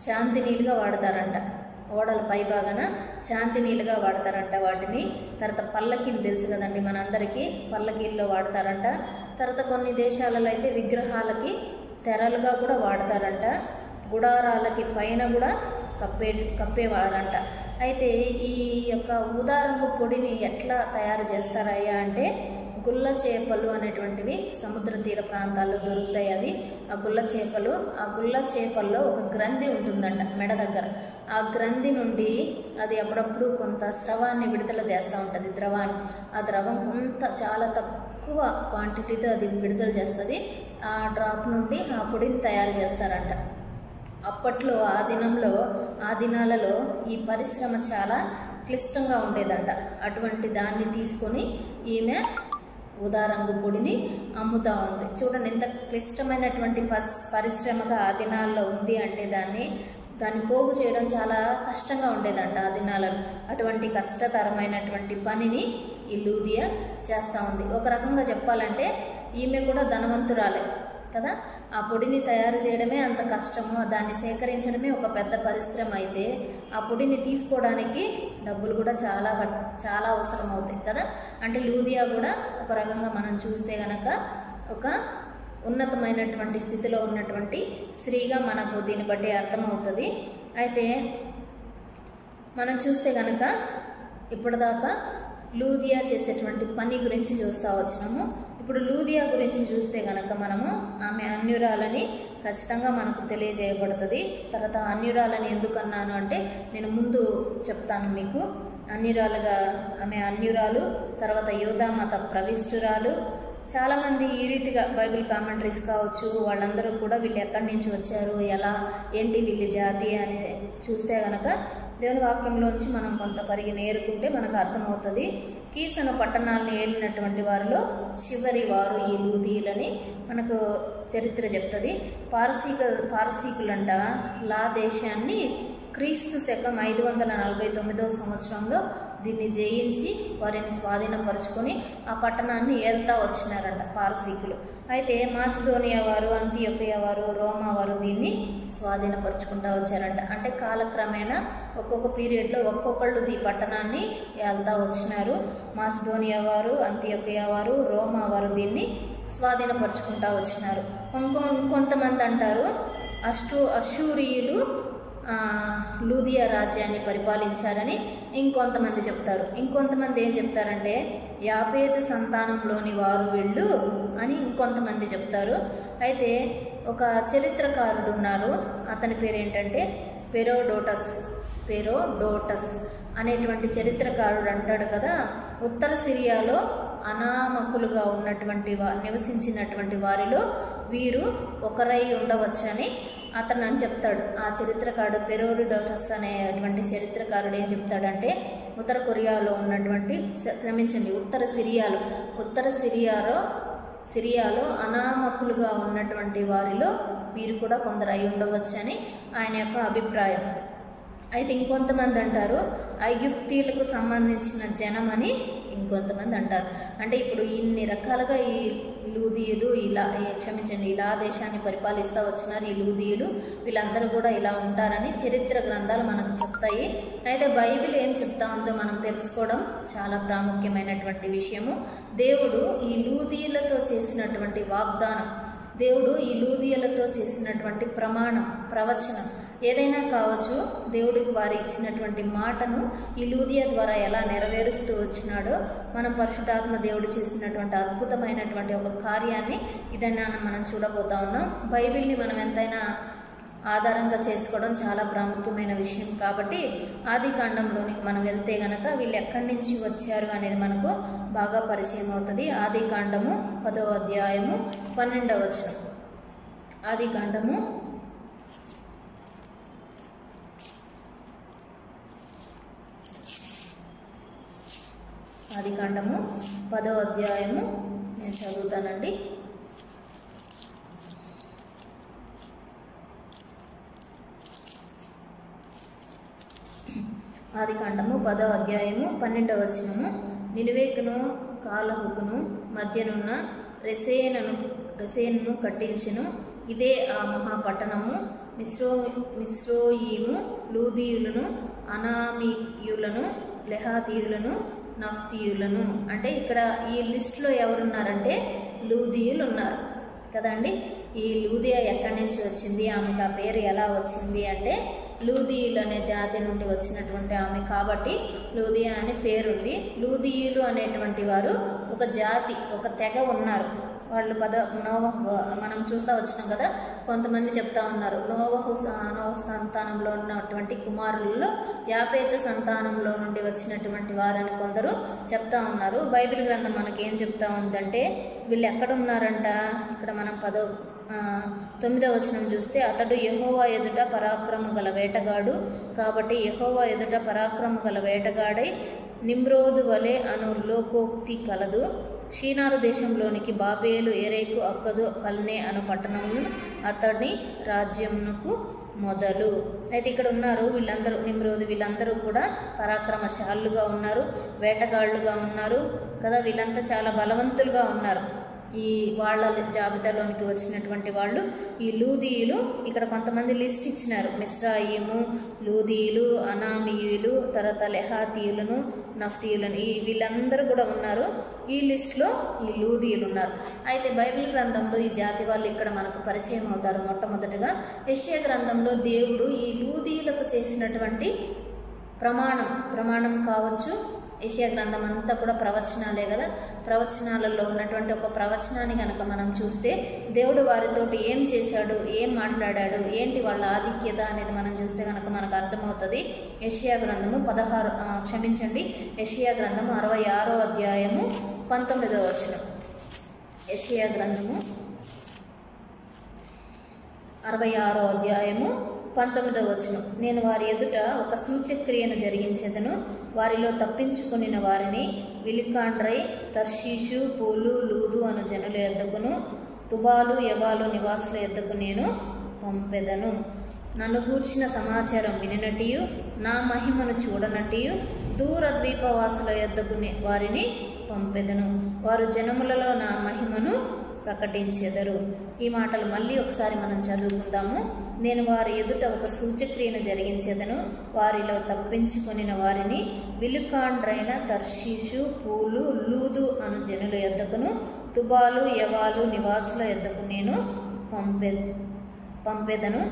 చాందినీలుగా వాడతారంట. ఓడల పై భాగాన చాందినీలుగా వాడతారంట వాటిని. తర్వాత పల్లకీలు తెలుసు కదండి మనందరికీ, పల్లకీల్లో వాడతారంట. తర్వాత కొన్ని దేశాలలో అయితే విగ్రహాలకి తెరలుగా కూడా వాడతారంట. గుడారాలకి పైన కూడా కప్పేవారంట. అయితే ఈ యొక్క ఊదా రంగు పొడిని ఎట్లా తయారు చేస్తారయ్యా అంటే, గుల్ల చేపలు అనేటువంటివి సముద్ర తీర ప్రాంతాల్లో దొరుకుతాయి. అవి ఆ గుల్ల చేపల్లో ఒక గ్రంథి ఉంటుందంట మెడ దగ్గర. ఆ గ్రంథి నుండి అది అప్పుడప్పుడు కొంత స్రవాన్ని విడుదల చేస్తూ ఉంటుంది, ద్రవాన్ని. ఆ ద్రవం కొంత చాలా తక్కువ క్వాంటిటీతో అది విడుదల చేస్తుంది. ఆ డ్రాప్ నుండి ఆ పొడిని తయారు చేస్తారంట. అప్పట్లో ఆ దినాలలో ఈ పరిశ్రమ చాలా క్లిష్టంగా ఉండేదంట. అటువంటి దాన్ని తీసుకొని ఈమె ఊదా రంగు పొడిని అమ్ముతూ ఉంది. చూడండి ఎంత క్లిష్టమైనటువంటి పరిశ్రమగా ఆ దినాల్లో ఉంది అంటే దాన్ని పోగు చేయడం చాలా కష్టంగా ఉండేదంట ఆ దినాలలో. అటువంటి కష్టతరమైనటువంటి పనిని ఈ లూదియా చేస్తూ ఉంది. ఒక రకంగా చెప్పాలంటే ఈమె కూడా ధనవంతురాలే కదా. ఆ పొడిని తయారు చేయడమే అంత కష్టము, దాన్ని సేకరించడమే ఒక పెద్ద పరిశ్రమ అయితే ఆ పొడిని తీసుకోవడానికి డబ్బులు కూడా చాలా అవసరం అవుతాయి కదా. అంటే లూదియా కూడా ఒక రకంగా మనం చూస్తే గనక ఒక ఉన్నతమైనటువంటి స్థితిలో ఉన్నటువంటి స్త్రీగా మనకు దీన్ని బట్టి అర్థమవుతుంది. అయితే మనం చూస్తే కనుక ఇప్పటిదాకా లూదియా చేసేటువంటి పని గురించి చూస్తూ వచ్చినాము. ఇప్పుడు లూదియా గురించి చూస్తే కనుక మనము ఆమె అన్యురాలని ఖచ్చితంగా మనకు తెలియజేయబడుతుంది. తర్వాత అన్యురాలని ఎందుకన్నాను అంటే నేను ముందు చెప్తాను మీకు. ఆమె అన్యురాలు, తర్వాత యూదా మత ప్రవిష్టురాలు. చాలామంది ఈ రీతిగా బైబిల్ కామెంటరీస్ కావచ్చు వాళ్ళందరూ కూడా వీళ్ళు ఎక్కడి నుంచి వచ్చారు, ఏంటి వీళ్ళ జాతి అని చూస్తే కనుక దేవుని వాక్యంలోంచి మనం కొంత నేర్చుకుంటే మనకు అర్థమవుతుంది. కీసను పట్టణాలను ఏలినటువంటి వారిలో చివరి వారు ఈ లూదీయులని మనకు చరిత్ర చెప్తుంది. పారసీకులంట లా దేశాన్ని క్రీస్తు శకం 549వ సంవత్సరంలో దీన్ని జయించి వారిని స్వాధీనపరుచుకొని ఆ పట్టణాన్ని ఏల్తా వచ్చినారంట పారసీకులు. అయితే మాసిదోనియా వారు, అంతియోకియా వారు, రోమా వారు దీన్ని స్వాధీనపరుచుకుంటూ వచ్చారంట. అంటే కాలక్రమేణా ఒక్కొక్క పీరియడ్లో ఒక్కొక్కళ్ళు ఈ పట్టణాన్ని ఏల్తా వచ్చినారు. మాసిదోనియా వారు, అంతియోకియా వారు, రోమా వారు దీన్ని స్వాధీనపరుచుకుంటూ వచ్చినారు. ఇంకొంతమంది అంటారు అశూరియులు లూదియా రాజ్యాన్ని పరిపాలించారని ఇంకొంతమంది చెప్తారు. ఇంకొంతమంది ఏం చెప్తారంటే యాపేతు సంతానంలోని వారు వీళ్ళు అని ఇంకొంతమంది చెప్తారు. అయితే ఒక చరిత్రకారుడు ఉన్నారు, అతని పేరు ఏంటంటే పెరోడోటస్ అనేటువంటి చరిత్రకారుడు అంటాడు కదా, ఉత్తర సిరియాలో అనామకులుగా నివసించినటువంటి వారిలో వీరు ఒకరై ఉండవచ్చని అతను అని చెప్తాడు. ఆ చరిత్రకారుడు పెరోడోటస్ అనేటువంటి చరిత్రకారుడు ఏం చెప్తాడంటే ఉత్తర సిరియాలో అనామకులుగా ఉన్నటువంటి వారిలో వీరు కూడా కొందరు అయి ఉండవచ్చని ఆయన యొక్క అభిప్రాయం. అయితే ఇంకొంతమంది అంటారు ఐగుప్తీయులకు సంబంధించిన జనం అని ఇంకొంతమంది అంటారు. అంటే ఇప్పుడు ఇన్ని రకాలుగా ఈ లూదీయులు ఇలా దేశాన్ని పరిపాలిస్తూ వచ్చినారు. ఈ లూదీయులు వీళ్ళందరూ కూడా ఇలా ఉంటారని చరిత్ర గ్రంథాలు మనకు చెప్తాయి. అయితే బైబిల్ ఏం చెప్తా ఉందో మనం తెలుసుకోవడం చాలా ప్రాముఖ్యమైనటువంటి విషయము. దేవుడు ఈ లూదీయులతో చేసినటువంటి వాగ్దానం, దేవుడు ఈ లూదీయులతో చేసినటువంటి ప్రవచనం ఏదైనా కావచ్చు, దేవుడికి వారు ఇచ్చినటువంటి మాటను ఈ లూదియా ద్వారా ఎలా నెరవేరుస్తూ వచ్చినాడో మనం పరిశుద్ధాత్మ దేవుడు చేసినటువంటి అద్భుతమైనటువంటి ఒక కార్యాన్ని ఇదైనా మనం చూడబోతా ఉన్నాం. బైబిల్ని మనం ఎంతైనా ఆధారంగా చేసుకోవడం చాలా ప్రాముఖ్యమైన విషయం. కాబట్టి ఆది కాండంలోనికి మనం వెళ్తే గనక వీళ్ళు ఎక్కడి నుంచి వచ్చారు అనేది మనకు బాగా పరిచయం అవుతుంది. ఆది కాండము 10వ అధ్యాయము 12వ వచనం. ఆది కాండము 10వ అధ్యాయము నేను చదువుతానండి. ఆది కాండము 10వ అధ్యాయము 12వ వచనము. నినివేకును కాలహుకును మధ్యనున్న రెసేనును కట్టించెను. ఇదే ఆ మహాపట్టణము. మిస్రోయిము, లూదీయులను, అనామీయులను, లెహాతీయులను, నఫ్తీయులను. అంటే ఇక్కడ ఈ లిస్టులో ఎవరున్నారంటే లూదీయులు ఉన్నారు కదండి. ఈ లూదియా ఎక్కడి నుంచి వచ్చింది, ఆమెకు ఆ పేరు ఎలా వచ్చింది అంటే లూదీయులు అనే జాతి నుండి వచ్చినటువంటి ఆమె కాబట్టి లూదియా అనే పేరుంది. లూదీయులు అనేటువంటి వారు ఒక జాతి, ఒక తెగ ఉన్నారు. వాళ్ళు నోవహు మనం చూస్తూ వచ్చినాం కదా, కొంతమంది చెప్తా ఉన్నారు నోవహు సంతానంలో ఉన్నటువంటి కుమారులలో యాపేతు సంతానంలో నుండి వచ్చినటువంటి వారని కొందరు చెప్తా ఉన్నారు. బైబిల్ గ్రంథం మనకేం చెప్తా ఉందంటే వీళ్ళు ఎక్కడున్నారంట, ఇక్కడ మనం 9వ వచనం చూస్తే, అతడు యెహోవా ఎదుట పరాక్రమ గల వేటగాడు కాబట్టి యెహోవా ఎదుట పరాక్రమ గల వేటగాడై నిమ్రోదు వలె అను లోకోక్తి కలదు. షీనారు దేశంలోనికి బాబేలు, ఎరేకు, అక్కదు, కల్నే అను పట్టణములు అతడి రాజ్యమునకు మొదలు. అయితే ఇక్కడ ఉన్నారు వీళ్ళందరూ, నిమ్రోదు వీళ్ళందరూ కూడా పరాక్రమశాలుగా ఉన్నారు, వేటగాళ్ళుగా ఉన్నారు కదా. వీళ్ళంతా చాలా బలవంతులుగా ఉన్నారు. ఈ వాళ్ళ జాబితాలోనికి వచ్చినటువంటి వాళ్ళు ఈ లూదీయులు. ఇక్కడ కొంతమంది లిస్ట్ ఇచ్చినారు, మిస్రాయిము, లూదీయులు, అనామీయులు, తర్వాత లెహాతీయులను, నఫ్తీయులను, వీళ్ళందరూ కూడా ఉన్నారు. ఈ లిస్టులో ఈ లూదీయులు ఉన్నారు. అయితే బైబిల్ గ్రంథంలో ఈ జాతి వాళ్ళు ఇక్కడ మనకు పరిచయం అవుతారు. మొట్టమొదటిగా యెషయా గ్రంథంలో దేవుడు ఈ లూదీయులకు చేసినటువంటి ప్రమాణం కావచ్చు. యెషయా గ్రంథం అంతా కూడా ప్రవచనాలే కదా. ప్రవచనాలలో ఉన్నటువంటి ఒక ప్రవచనాన్ని కనుక మనం చూస్తే దేవుడు వారితోటి ఏం చేశాడు, ఏం మాట్లాడాడు, ఏంటి వాళ్ళ ఆధిక్యత అనేది మనం చూస్తే కనుక మనకు అర్థమవుతుంది. యెషయా గ్రంథము 66వ అధ్యాయము 19వ వచనం. యెషయా గ్రంథము 66వ అధ్యాయము 19వ వచనం. నేను వారి ఎదుట ఒక సూచక్రియను జరిగించేదను, వారిలో తప్పించుకొనిన వారిని విలికాండ్రై, తర్షీషు, పూలు, లూదు అను జనుల యొద్దకును, తుబాలు, యవాలు నివాసుల యొద్దకు నేను పంపెదను. నన్ను గూర్చిన సమాచారం వినినట్టియు, నా మహిమను చూడనట్టియు దూర ద్వీపవాసుల యొద్దకు వారిని పంపెదను. వారు జనములలో నా మహిమను ప్రకటించెదరు. ఈ మాటలు మళ్ళీ ఒకసారి మనం చదువుకుందాము. నేను వారి ఎదుట ఒక సూచక్రియను జరిగించేదను, వారిలో తప్పించుకొనిన వారిని విలుకాండ్రైన, తర్షీషు, పూలు, లూదు అను జనుల యొద్దకును, తుబాలు, యవాలు నివాసుల యొద్దకు నేను పంపెదను.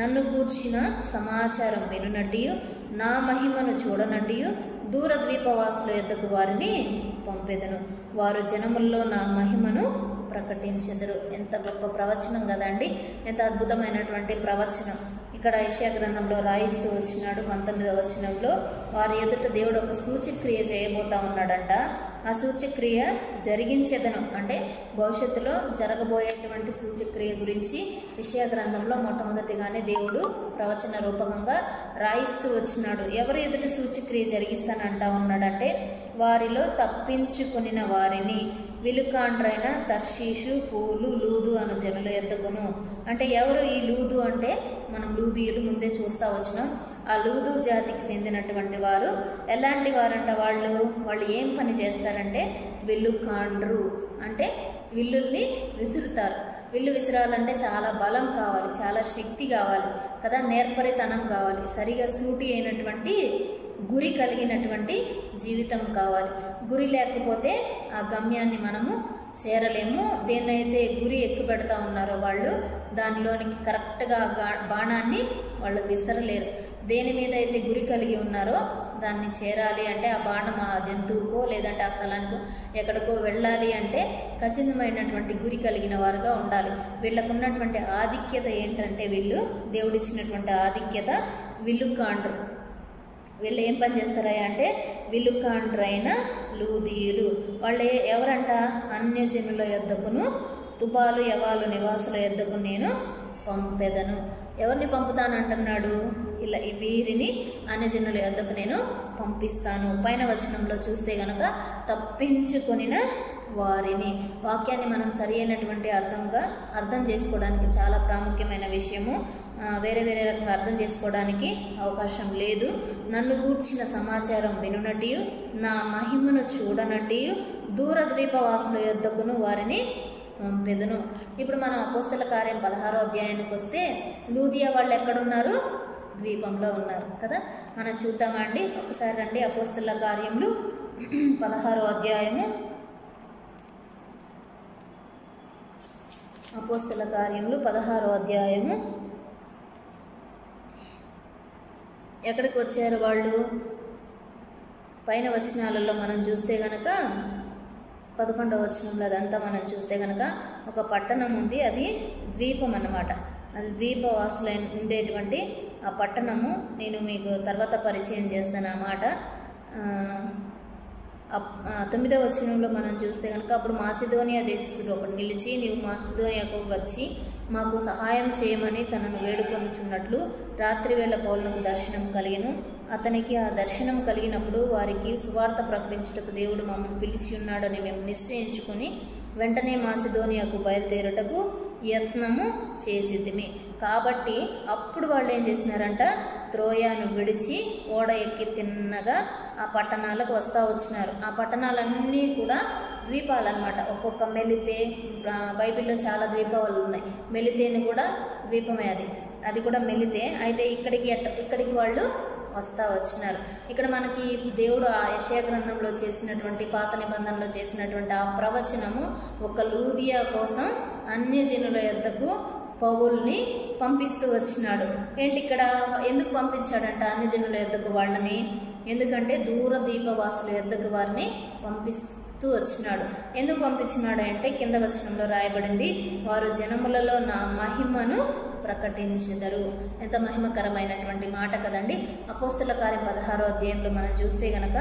నన్ను గూర్చిన సమాచారం వినునట్టియు, నా మహిమను చూడనట్టియు దూర ద్వీపవాసుల యొద్దకు వారిని పంపెదను. వారు జనముల్లో నా మహిమను ప్రకటించెదరు. ఎంత గొప్ప ప్రవచనం కదండి, ఎంత అద్భుతమైనటువంటి ప్రవచనం. ఇక్కడ యెషయా గ్రంథంలో రాయిస్తూ వచ్చినాడు 19వ వచనంలో, వారి ఎదుట దేవుడు ఒక సూచక్రియ చేయబోతా ఉన్నాడంట. ఆ సూచక్రియ జరిగించేదను అంటే భవిష్యత్తులో జరగబోయేటువంటి సూచక్రియ గురించి యెషయా గ్రంథంలో మొట్టమొదటిగానే దేవుడు ప్రవచన రూపకంగా రాయిస్తూ వచ్చినాడు. ఎవరి ఎదుట సూచక్రియ జరిగిస్తానంటా ఉన్నాడంటే వారిలో తప్పించుకొనిన వారిని విలుకాండ్రైన, తర్షీషు, పూలు, లూదు అను జనుల యొద్దకును. అంటే ఎవరు ఈ లూదు అంటే మనం లూదీయులు ముందే చూస్తూ వచ్చినాం. ఆ లూదు జాతికి చెందినటువంటి వారు ఎలాంటి వారంట, వాళ్ళు ఏం పని చేస్తారంటే విల్లుకాండ్రు అంటే విల్లుల్ని విసురుతారు. విల్లు విసిరాలంటే చాలా బలం కావాలి, చాలా శక్తి కావాలి కదా, నేర్పరితనం కావాలి, సరిగా సూటి అయినటువంటి గురి కలిగినటువంటి జీవితం కావాలి. గురి లేకపోతే ఆ గమ్యాన్ని మనము చేరలేము. దేన్నైతే గురి ఎక్కువ పెడతా ఉన్నారో వాళ్ళు దానిలోనికి కరెక్ట్గా బాణాన్ని వాళ్ళు విసరలేరు. దేని మీద అయితే గురి కలిగి ఉన్నారో దాన్ని చేరాలి అంటే ఆ బాణం ఆ జంతువుకో లేదంటే ఆ స్థలానికో ఎక్కడికో వెళ్ళాలి అంటే ఖచ్చితమైనటువంటి గురి కలిగిన వారుగా ఉండాలి. వీళ్ళకు ఉన్నటువంటి ఆధిక్యత ఏంటంటే దేవుడిచ్చినటువంటి ఆధిక్యత విల్లుకాండ్రు. వీళ్ళు ఏం పని చేస్తారా అంటే విలుకాండ్రైన లూదీయులు. వాళ్ళు ఎవరంట, అన్యజనుల యొద్దకును, తుబాలు, యవాలు నివాసుల యొద్దకు నేను పంపెదను. ఎవరిని పంపుతానంటున్నాడు, ఇలా వీరిని అన్యజనుల యొద్దకు నేను పంపిస్తాను. పైన వచనంలో చూస్తే గనక తప్పించుకొనిన వారిని. వాక్యాన్ని మనం సరి అయినటువంటి అర్థం చేసుకోవడానికి చాలా ప్రాముఖ్యమైన విషయము. వేరే రకంగా అర్థం చేసుకోవడానికి అవకాశం లేదు. నన్ను గూర్చిన సమాచారం వినునట్టియు, నా మహిమను చూడనట్టియు దూర ద్వీపవాసుల యొద్దకును వారిని పంపెదను. ఇప్పుడు మనం అపోస్తల కార్యం 16వ అధ్యాయానికి వస్తే లూదియా వాళ్ళు ఎక్కడున్నారు? ద్వీపంలో ఉన్నారు కదా. మనం చూద్దామా అండి? ఒకసారి రండి. అపోస్తల కార్యములు 16వ అధ్యాయము. అపోస్తల కార్యములు 16వ అధ్యాయము. ఎక్కడికి వచ్చారు వాళ్ళు? పైన వచనాలలో మనం చూస్తే గనక 11వ వచనంలో అదంతా మనం చూస్తే గనక ఒక పట్టణం ఉంది, అది ద్వీపం అన్నమాట. అది ద్వీపవాసులు ఉండేటువంటి ఆ పట్టణము. నేను మీకు తర్వాత పరిచయం చేస్తాను ఆ మాట. 9వ వచనంలో మనం చూస్తే కనుక అప్పుడు మాసిదోనియా దేశస్థుడు ఒకడు నిలిచి, నీవు మాసిదోనియాకు వచ్చి మాకు సహాయం చేయమని తనను వేడుకొనుచున్నట్లు రాత్రి వేళ పౌలునకు దర్శనం కలిగెను. అతనికి ఆ దర్శనం కలిగినప్పుడు వారికి సువార్త ప్రకటించుటకు దేవుడు మమ్మల్ని పిలిచి ఉన్నాడని మేము నిశ్చయించుకొని వెంటనే మాసిదోనియాకు బయలుదేరుటకు యత్నము చేసిద్దిమి. కాబట్టి అప్పుడు వాళ్ళు ఏం చేసినారంట? త్రోయాను విడిచి ఓడ ఎక్కి తిన్నగా ఆ పట్టణాలకు వస్తూ వచ్చినారు. ఆ పట్టణాలన్నీ కూడా ద్వీపాలు అన్నమాట. ఒక్కొక్క మెలితే, బైబిల్లో చాలా ద్వీపాలు ఉన్నాయి. మెలితేని కూడా ద్వీపమే, అది కూడా మెలితే. అయితే ఇక్కడికి వాళ్ళు వస్తూ వచ్చినారు. ఇక్కడ మనకి దేవుడు ఆ యెషయా గ్రంథంలో చేసినటువంటి, పాత నిబంధనలో చేసినటువంటి ఆ ప్రవచనము ఒక లూదియా కోసం అన్యజనుల యొద్దకు పౌలుని పంపిస్తూ వచ్చినాడు. ఏంటి ఇక్కడ ఎందుకు పంపించాడంట అన్యజనుల యొద్దకు వాళ్ళని? ఎందుకంటే దూర ద్వీపవాసుల యొద్దకు వారిని పంపిస్తూ వచ్చినాడు. ఎందుకు పంపించినాడు అంటే కింద వచనంలో రాయబడింది, వారు జనములలో నా మహిమను ప్రకటించెదరు. ఎంత మహిమకరమైనటువంటి మాట కదండి. అపోస్తల కార్యం 16వ అధ్యాయంలో మనం చూస్తే గనక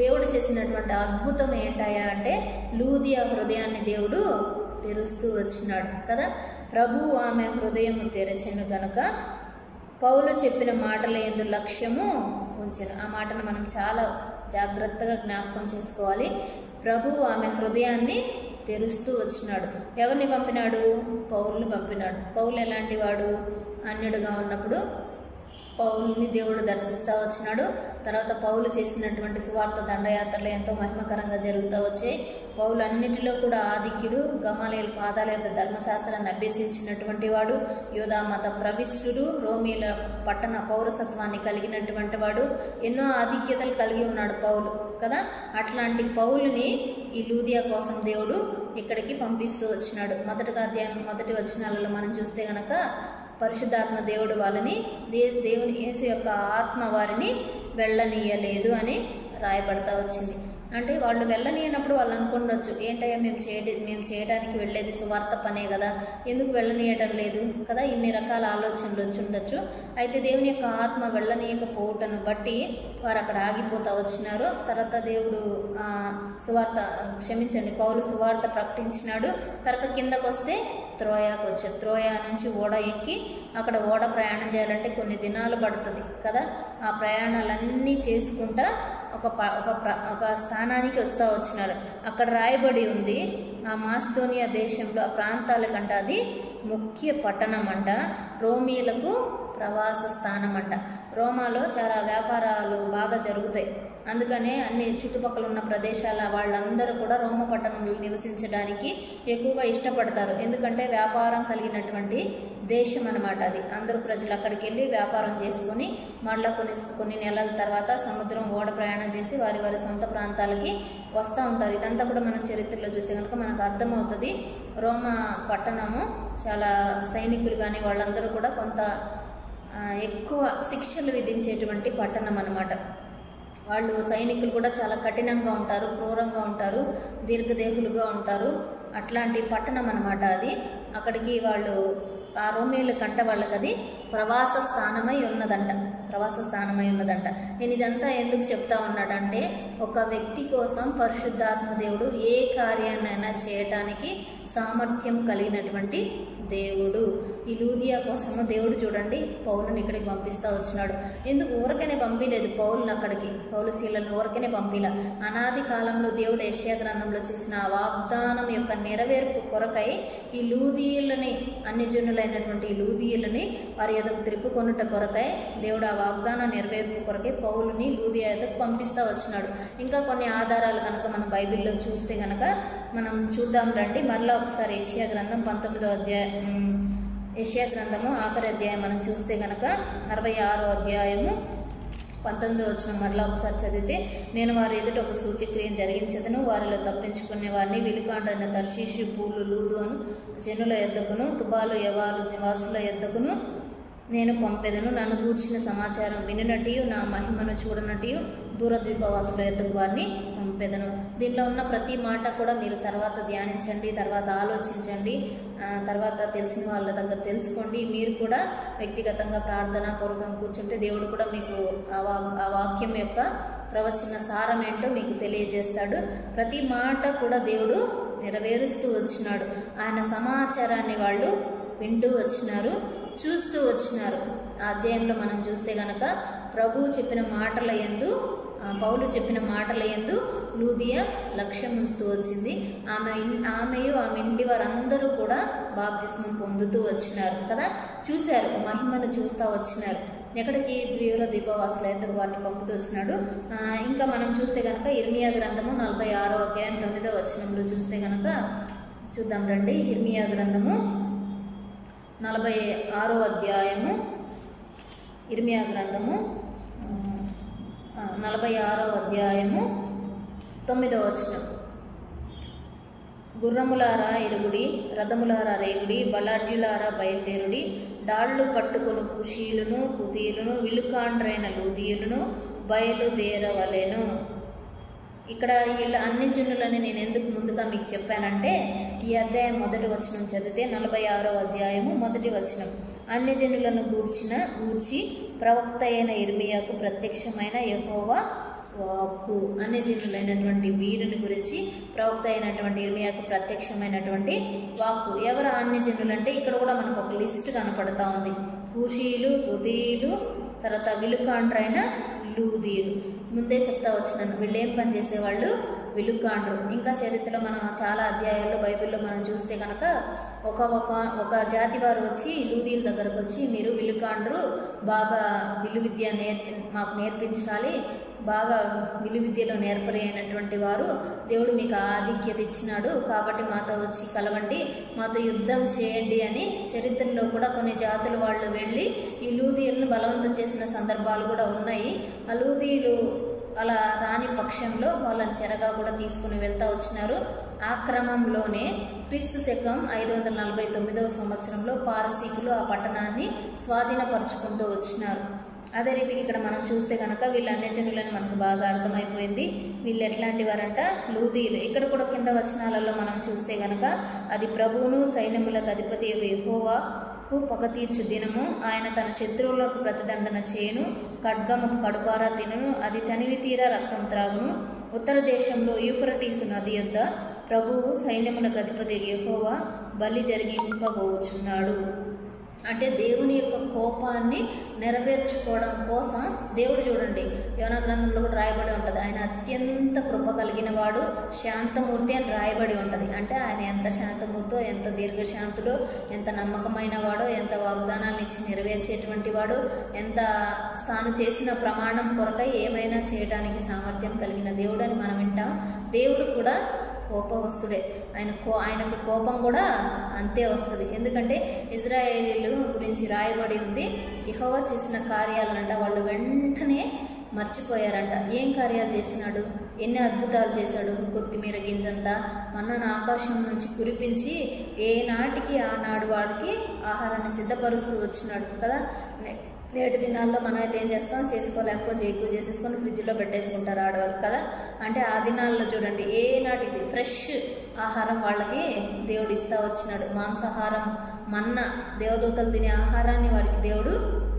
దేవుడు చేసినటువంటి అద్భుతం ఏంటయ్యా అంటే లూదియా హృదయాన్ని దేవుడు తెరుస్తూ వచ్చినాడు కదా. ప్రభు ఆమె హృదయం తెరచెను గనుక పౌలు చెప్పిన మాటల యందు లక్ష్యము ఉంచెను. ఆ మాటను మనం చాలా జాగ్రత్తగా జ్ఞాపకం చేసుకోవాలి. ప్రభు ఆమె హృదయాన్ని తెరుస్తూ వచ్చినాడు. ఎవరిని పంపినాడు? పౌలుని పంపినాడు. పౌలు ఎలాంటి వాడు? అన్యుడుగా ఉన్నప్పుడు పౌలుని దేవుడు దర్శిస్తూ వచ్చినాడు. తర్వాత పౌలు చేసినటువంటి సువార్త దండయాత్రలు ఎంతో మహిమకరంగా జరుగుతూ వచ్చాయి. పౌలు అన్నిటిలో కూడా ఆధిక్యుడు. గమలీయేలు పాదాల యొద్ద ధర్మశాస్త్రాన్ని అభ్యసించినటువంటి వాడు. యూదా మత ప్రవిష్టుడు. రోమీల పట్టణ పౌరసత్వాన్ని కలిగినటువంటి వాడు. ఎన్నో ఆధిక్యతలు కలిగి ఉన్నాడు పౌలు కదా. అట్లాంటి పౌలుని ఈ లూదియా కోసం దేవుడు ఇక్కడికి పంపిస్తూ వచ్చినాడు. మొదటి వచనాలలో మనం చూస్తే గనక పరిశుద్ధాత్మ దేవుడు వాళ్ళని, దేవుని యేసు యొక్క ఆత్మ వారిని వెళ్ళనీయలేదు అని రాయబడతా వచ్చింది. అంటే వాళ్ళు వెళ్ళనీయనప్పుడు వాళ్ళు అనుకుండొచ్చు, ఏంటయ్యా మేము చేయడానికి వెళ్ళేది సువార్త పనే కదా, ఎందుకు వెళ్ళనీయటం లేదు కదా. ఇన్ని రకాల ఆలోచనలు వచ్చి ఉండొచ్చు. అయితే దేవుని యొక్క ఆత్మ వెళ్ళనీయకపోవటను బట్టి వారు అక్కడ ఆగిపోతూ వచ్చినారు. తర్వాత దేవుడు పౌలు సువార్త ప్రకటించినాడు. తర్వాత కిందకు వస్తే త్రోయాకు వచ్చారు. త్రోయా నుంచి ఓడ ఎక్కి అక్కడ ఓడ ప్రయాణం చేయాలంటే కొన్ని దినాలు పడుతుంది కదా. ఆ ప్రయాణాలన్నీ చేసుకుంటా ఒక స్థానానికి వస్తూ వచ్చినారు. అక్కడ రాయబడి ఉంది, ఆ మాసిదోనియా దేశంలో ఆ ప్రాంతాల కంటే అది ముఖ్య పట్టణం అంట. రోమీలకు ప్రవాస స్థానం అంట. రోమాలో చాలా వ్యాపారాలు బాగా జరుగుతాయి. అందుకనే అన్ని చుట్టుపక్కల ఉన్న ప్రదేశాల వాళ్ళందరూ కూడా రోమ పట్టణంలో నివసించడానికి ఎక్కువగా ఇష్టపడతారు. ఎందుకంటే వ్యాపారం కలిగినటువంటి దేశం అన్నమాట అది. అందరూ ప్రజలు అక్కడికి వెళ్ళి వ్యాపారం చేసుకొని మళ్ళీ కొన్ని నెలల తర్వాత సముద్రం ఓడ ప్రయాణం చేసి వారి సొంత ప్రాంతాలకి వస్తూ ఉంటారు. ఇదంతా కూడా మనం చరిత్రలో చూస్తే కనుక మనకు అర్థమవుతుంది. రోమా పట్టణము చాలా సైనికులు కానీ వాళ్ళందరూ కూడా కొంత ఎక్కువ శిక్షలు విధించేటువంటి పట్టణం అన్నమాట. వాళ్ళు సైనికులు కూడా చాలా కఠినంగా ఉంటారు, క్రూరంగా ఉంటారు, దీర్ఘదేహులుగా ఉంటారు. అట్లాంటి పట్టణం అన్నమాట అది. అక్కడికి వాళ్ళు ఆ రోమీల కంట వాళ్ళకి అది ప్రవాస స్థానమై ఉన్నదంట. నేను ఇదంతా ఎందుకు చెప్తా ఉన్నాడంటే ఒక వ్యక్తి కోసం పరిశుద్ధాత్మ దేవుడు ఏ కార్యాన్నైనా చేయటానికి సామర్థ్యం కలిగినటువంటి దేవుడు. ఈ లూదియా కోసము దేవుడు చూడండి పౌలుని ఇక్కడికి పంపిస్తూ వచ్చినాడు. ఎందుకు ఊరకనే పంపిలేదు పౌలుని అక్కడికి, పౌలు శీలను ఊరకనే పంపిలా. అనాది కాలంలో దేవుడు యెషయా గ్రంథంలో చేసిన ఆ వాగ్దానం యొక్క నెరవేర్పు కొరకై ఈ లూదీయులని, అన్యజనులైనటువంటి ఈ లూదీయులని వారి ఎదురు త్రిప్పుకొనుట కొరకై దేవుడు ఆ వాగ్దానం నెరవేర్పు కొరకై పౌలుని లూదియా ఎదురు పంపిస్తూ వచ్చినాడు. ఇంకా కొన్ని ఆధారాలు కనుక మనం బైబిల్లో చూస్తే కనుక మనం చూద్దాం రండి. మరలా ఒకసారి యెషయా గ్రంథం 19వ అధ్యాయం, యెషయా గ్రంథము ఆఖరి అధ్యాయం మనం చూస్తే కనుక 66వ అధ్యాయము 19వ వచనం మరలా ఒకసారి చదివితే, నేను వారి ఎదుట ఒక సూచక్రియను జరిగించదను, వారిలో తప్పించుకునే వారిని విలుకాండ్రైన తర్షీషు, పూలు, లూదు అను జనుల యొద్దకును, తుబాలు, యవాలు నివాసుల యొద్దకును నేను పంపెదను. నన్ను గూర్చిన సమాచారం వినునటియు, నా మహిమను చూడనటియు దూరద్వీపవాసుల యొద్దకు వారిని పంపెదను. దీనిలో ఉన్న ప్రతి మాట కూడా మీరు తర్వాత ధ్యానించండి, తర్వాత ఆలోచించండి, తర్వాత తెలిసిన వాళ్ళ దగ్గర తెలుసుకోండి. మీరు కూడా వ్యక్తిగతంగా ప్రార్థన పూర్వకంగా కూర్చుంటే దేవుడు కూడా మీకు ఆ వాక్యం యొక్క ప్రవచన సారం ఏంటో మీకు తెలియజేస్తాడు. ప్రతి మాట కూడా దేవుడు నెరవేరుస్తూ వచ్చినాడు. ఆయన సమాచారాన్ని వాళ్ళు వింటూ వచ్చినారు, చూస్తూ వచ్చినారు. ఆ అధ్యాయంలో మనం చూస్తే గనక ప్రభువు చెప్పిన మాటల యందు, పౌలు చెప్పిన మాటల యందు లూదియా లక్ష్యం ఉంచుతూ వచ్చింది. ఆమెయు ఆమె ఇంటి వారందరూ కూడా బాప్తిస్మం పొందుతూ వచ్చినారు కదా, చూశారు, మహిమను చూస్తూ వచ్చినారు. ఎక్కడికి? ద్వీపవాసుల యొద్దకు వారిని పంపుతూ వచ్చినాడు. ఇంకా మనం చూస్తే కనుక ఇర్మియా గ్రంథము 46వ అధ్యాయం 9వ వచనంలో చూస్తే కనుక చూద్దాం రండి. ఇర్మియా గ్రంథము 46వ అధ్యాయము, ఇర్మియా గ్రంథము 46వ అధ్యాయము 9వ వచనం. గుర్రములారా ఇరుగుడి, రథములారా రేగుడి, బలాఢ్యులారా బయలుదేరుడి, డాళ్ళు పట్టుకొను కుషీలును, పుతీలును, విలుకాండ్రైన లూదీయులను బయలుదేరవలెను. ఇక్కడ వీళ్ళ అన్ని జనులని నేను ఎందుకు ముందుగా మీకు చెప్పానంటే, ఈ అధ్యాయం మొదటి వచనం చదివితే 46వ అధ్యాయము మొదటి వచనం, అన్ని జనులను గూర్చి ప్రవక్త అయిన ఇర్మియాకు ప్రత్యక్షమైన యెహోవా వాక్కు. అన్ని జనులైనటువంటి వీరుని గురించి ప్రవక్త అయినటువంటి ఇర్మియాకు ప్రత్యక్షమైనటువంటి వాక్కు. ఎవరు అన్ని జనులు అంటే ఇక్కడ కూడా మనకు ఒక లిస్ట్ కనపడతా ఉంది. కూషీలు, పుతీలు, తర్వాత విలుకాండ్రైన లూదీలు. ముందే చెప్తా వచ్చినాను, వీళ్ళు ఏం పని చేసేవాళ్ళు? విలుకాండ్రు. ఇంకా చరిత్రలో మనం చాలా అధ్యాయాల్లో బైబిల్లో మనం చూస్తే కనుక ఒక జాతి వారు వచ్చి లూదీల దగ్గరకు వచ్చి, మీరు విలుకాండ్రు, బాగా విలువిద్య మాకు నేర్పించాలి, బాగా విలువిద్యలో నేర్పరి అయినటువంటి వారు, దేవుడు మీకు ఆధిక్యత ఇచ్చినాడు, కాబట్టి మాతో వచ్చి కలవండి, మాతో యుద్ధం చేయండి అని చరిత్రలో కూడా కొన్ని జాతుల వాళ్ళు వెళ్ళి ఈ లూదీలను బలవంతం చేసిన సందర్భాలు కూడా ఉన్నాయి. ఆ లూదీలు అలా రాని పక్షంలో వాళ్ళని చెరగా కూడా తీసుకుని వెళ్తా వచ్చినారు. ఆ క్రమంలోనే క్రీస్తు శకం 549వ సంవత్సరంలో పారసీకులు ఆ పట్టణాన్ని స్వాధీనపరుచుకుంటూ వచ్చినారు. అదే రీతికి ఇక్కడ మనం చూస్తే కనుక వీళ్ళు అన్యజనులని మనకు బాగా అర్థమైపోయింది. వీళ్ళు ఎట్లాంటి వారంట? లూదీలు. ఇక్కడ కూడా కింద వచనాలలో మనం చూస్తే కనుక, అది ప్రభువును సైన్యములకు అధిపతి యెహోవాకు పగ తీర్చు దినము, ఆయన తన శత్రువులకు ప్రతిదండన చేయును, ఖడ్గము కడుపారా తినును, అది తనివి తీరా రక్తం త్రాగును. ఉత్తర దేశంలో యూఫ్రటీసు నది యొద్ద ప్రభువు సైన్యములకు అధిపతి యెహోవా బలి జరిగింపబోచున్నాడు. అంటే దేవుని యొక్క కోపాన్ని నెరవేర్చుకోవడం కోసం దేవుడు చూడండి, యోనా గ్రంథంలో కూడా రాయబడి ఉంటుంది, ఆయన అత్యంత కృప కలిగిన వాడు, శాంతమూర్తి అని రాయబడి ఉంటుంది. అంటే ఆయన ఎంత శాంతమూర్తో, ఎంత దీర్ఘశాంతుడో, ఎంత నమ్మకమైన వాడో, ఎంత వాగ్దానాన్ని ఇచ్చి నెరవేర్చేటువంటి వాడు, ఎంత తాను చేసిన ప్రమాణం కొరకై ఏమైనా చేయడానికి సామర్థ్యం కలిగిన దేవుడు అని మనం వింటాం. దేవుడు కూడా కోపవస్తుడే. ఆయనకు కోపం కూడా అంతే వస్తుంది. ఎందుకంటే ఇజ్రాయేలీల గురించి రాయబడి ఉంది, యెహోవా చేసిన కార్యాలనంట వాళ్ళు వెంటనే మర్చిపోయారంట. ఏం కార్యాలు చేసినాడు? ఎన్ని అద్భుతాలు చేశాడు? కొత్తిమీర గింజంతా మన్నను ఆకాశం నుంచి కురిపించి ఏనాటికి ఆనాడు వాడికి ఆహారాన్ని సిద్ధపరుస్తూ వచ్చినాడు కదా. నేటి దినాల్లో మనం అయితే ఏం చేస్తాం, చేసుకోలేకపోతే ఎక్కువ చేసేసుకొని ఫ్రిడ్జ్లో పెట్టేసుకుంటారు ఆడవాళ్ళు కదా. అంటే ఆ దినాల్లో చూడండి, ఏ నాటికి ఫ్రెష్ ఆహారం వాళ్ళకి దేవుడు ఇస్తూ వచ్చినాడు. మాంసాహారం, మన్న, దేవదూతలు తినే ఆహారాన్ని వారికి దేవుడు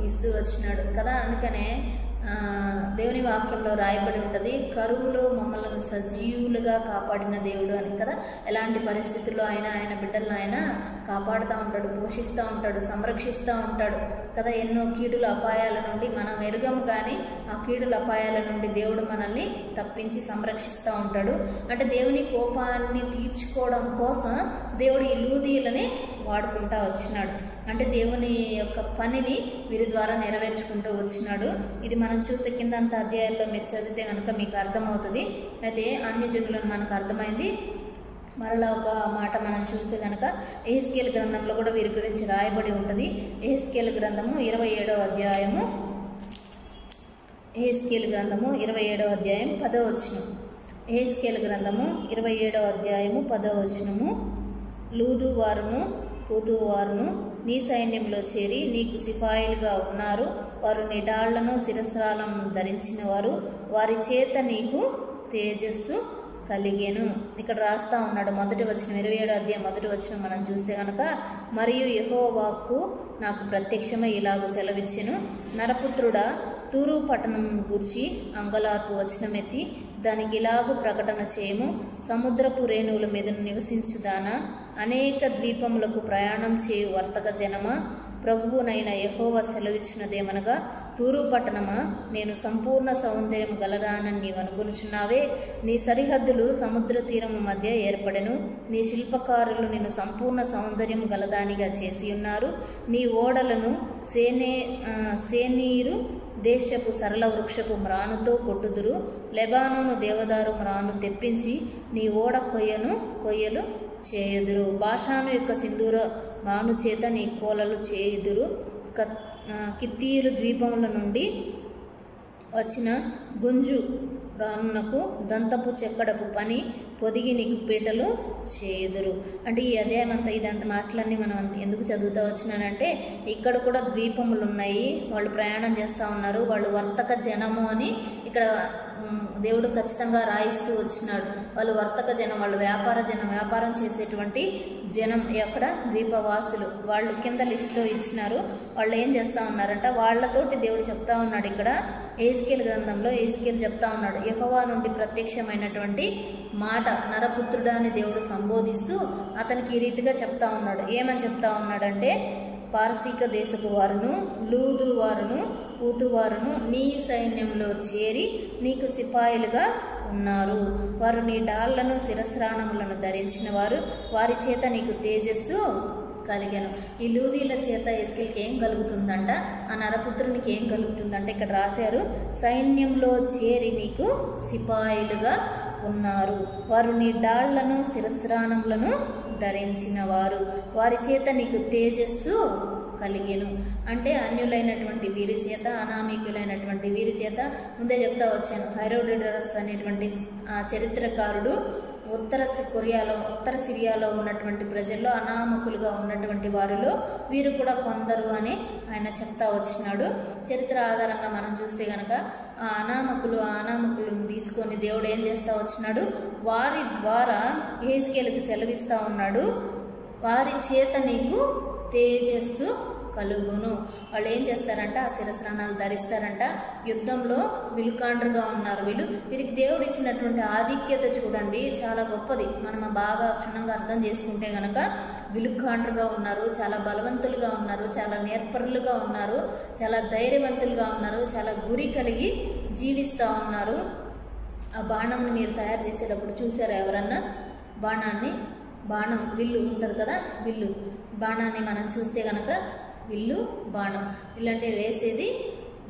ఇస్తూ వచ్చినాడు కదా. అందుకనే దేవుని వాక్యంలో రాయబడి ఉంటుంది, కరువులో మమ్మల్ని సజీవులుగా కాపాడిన దేవుడు అని కదా. ఎలాంటి పరిస్థితుల్లో ఆయన బిడ్డలను ఆయన కాపాడుతూ ఉంటాడు, పోషిస్తూ ఉంటాడు, సంరక్షిస్తూ ఉంటాడు కదా. ఎన్నో కీడుల అపాయాల నుండి మనం ఎరుగము, కానీ ఆ కీడుల అపాయాల నుండి దేవుడు మనల్ని తప్పించి సంరక్షిస్తూ ఉంటాడు. అంటే దేవుని కోపాన్ని తీర్చుకోవడం కోసం దేవుడు ఈ లూదీలని వాడుకుంటూ వచ్చినాడు. అంటే దేవుని యొక్క పనిని వీరి ద్వారా నెరవేర్చుకుంటూ వచ్చినాడు. ఇది మనం చూస్తే కిందంత అధ్యాయాల్లో మీరు చదివితే కనుక మీకు అర్థమవుతుంది. అయితే అన్ని జనులను మనకు అర్థమైంది. మరలా ఒక మాట మనం చూస్తే కనుక యెహెజ్కేలు గ్రంథంలో కూడా వీరి గురించి రాయబడి ఉంటుంది. యెహెజ్కేలు గ్రంథము 27వ అధ్యాయము 27వ అధ్యాయం 10వ వచనం. యెహెజ్కేలు గ్రంథము 27వ అధ్యాయము 10వ వచనము. లూదు వారును పూతు వారును నీ సైన్యంలో చేరి నీకు సిపాయిలుగా ఉన్నారు. వారు నీ డాళ్లను శిరస్త్రాలను ధరించిన వారు, వారి చేత నీకు తేజస్సు కలిగెను. ఇక్కడ రాస్తా ఉన్నాడు మొదటి వచనం, 27వ అధ్యాయం మొదటి వచనం మనం చూస్తే కనుక, మరియు యెహోవా వాక్కు నాకు ప్రత్యక్షమై ఇలాగ సెలవిచ్చెను, నరపుత్రుడా, తూరు పట్టణం గూర్చి అంగలార్పు వచనమెత్తి దానికి ఇలాగూ ప్రకటన చేయము. సముద్రపు రేణువుల మీద నివసించుదానా, అనేక ద్వీపములకు ప్రయాణం చేయు వర్తక జనమా, ప్రభువునైన యెహోవా సెలవిచ్చినదేమనగా, తూరు పట్టణమా, నేను సంపూర్ణ సౌందర్యం గలదానని నీవు అనుకొనుచున్నావే. నీ సరిహద్దులు సముద్ర తీరము మధ్య ఏర్పడెను. నీ శిల్పకారులు నిన్ను సంపూర్ణ సౌందర్యం గలదానిగా చేసి ఉన్నారు. నీ ఓడలను సేనీరు దేశపు సరళ వృక్షపు మ్రానుతో కొట్టుదురు. లెబానోను దేవదారు మ్రాను తెప్పించి నీ ఓడ కొయ్యలు చేయుదురు. బాషాను యొక్క సింధూర మ్రాను చేత నీ కోలలు చేయుదురు. కిత్తీయులు ద్వీపముల నుండి వచ్చిన గుంజు రానునకు దంతపు చెక్కడపు పని పొదిగి నీకు పీటలు చేయుదురు. అంటే ఈ అధ్యాయం అంతా ఇదంతా మాటలన్నీ మనం ఎందుకు చదువుతూ వచ్చినానంటే, ఇక్కడ కూడా ద్వీపములు ఉన్నాయి, వాళ్ళు ప్రయాణం చేస్తూ ఉన్నారు, వాళ్ళు వర్తక జనము అని ఇక్కడ దేవుడు ఖచ్చితంగా రాయిస్తూ వచ్చినాడు. వాళ్ళు వర్తక జనం, వాళ్ళు వ్యాపారం చేసేటువంటి జనం, ఎక్కడ ద్వీపవాసులు. వాళ్ళు కింద లిస్టులో ఇచ్చినారు. వాళ్ళు ఏం చేస్తూ ఉన్నారంట, వాళ్ళతోటి దేవుడు చెప్తా ఉన్నాడు. ఇక్కడ యెహెజ్కేలు గ్రంథంలో యెహెజ్కేలు చెప్తా ఉన్నాడు, యెహోవా నుండి ప్రత్యక్షమైనటువంటి మాట నరపుత్రుడా అని దేవుడు సంబోధిస్తూ అతనికి ఈ రీతిగా చెప్తా ఉన్నాడు. ఏమని చెప్తా ఉన్నాడంటే, పారసీక దేశపు వారును లూదు వారును పూతు వారును నీ సైన్యంలో చేరి నీకు సిపాయిలుగా ఉన్నారు. వారు నీ డాళ్లను శిరస్రాణములను ధరించిన వారు, వారి చేత నీకు తేజస్సు కలిగాను. ఈ లూదీల చేత యెహెజ్కేలుకి ఏం కలుగుతుందంట, ఆ నరపుత్రునికి ఏం కలుగుతుందంటే ఇక్కడ రాశారు, సైన్యంలో చేరి నీకు సిపాయిలుగా ఉన్నారు. వారు నీ డాళ్లను శిరస్రాణములను ధరించిన వారు, వారి చేత నీకు తేజస్సు కలిగెను. అంటే అన్యులైనటువంటి వీరి చేత, అనామీకులైనటువంటి వీరి చేత, ముందే చెప్తా వచ్చాను, హెరోడోటస్ అనేటువంటి ఆ చరిత్రకారుడు ఉత్తర సిరియాలో ఉన్నటువంటి ప్రజల్లో అనామకులుగా ఉన్నటువంటి వారిలో వీరు కూడా కొందరు అని ఆయన చెప్తా వచ్చినాడు. చరిత్ర ఆధారంగా మనం చూస్తే కనుక ఆ అనామకులను తీసుకొని దేవుడు ఏం చేస్తా వచ్చినాడు, వారి ద్వారా యెహెజ్కేలుకి సెలవిస్తా ఉన్నాడు, వారి చేత నీకు తేజస్సు కలుగును. వాళ్ళు ఏం చేస్తారంట, ఆ శిరస్రాణాలు ధరిస్తారంట. యుద్ధంలో విలుకాండ్రుగా ఉన్నారు వీరికి దేవుడు ఇచ్చినటువంటి ఆధిక్యత చూడండి, చాలా గొప్పది. మనం బాగా క్షుణ్ణంగా అర్థం చేసుకుంటే గనక విలుకాండ్రుగా ఉన్నారు, చాలా బలవంతులుగా ఉన్నారు, చాలా నేర్పరులుగా ఉన్నారు, చాలా ధైర్యవంతులుగా ఉన్నారు, చాలా గురి కలిగి జీవిస్తూ ఉన్నారు. ఆ బాణంని మీరు తయారు చేసేటప్పుడు చూసారా ఎవరన్నా? బాణం విల్లు ఉంటుంది కదా, బాణాన్ని మనం చూస్తే కనుక విల్లు బాణం ఇలాంటి వేసేది,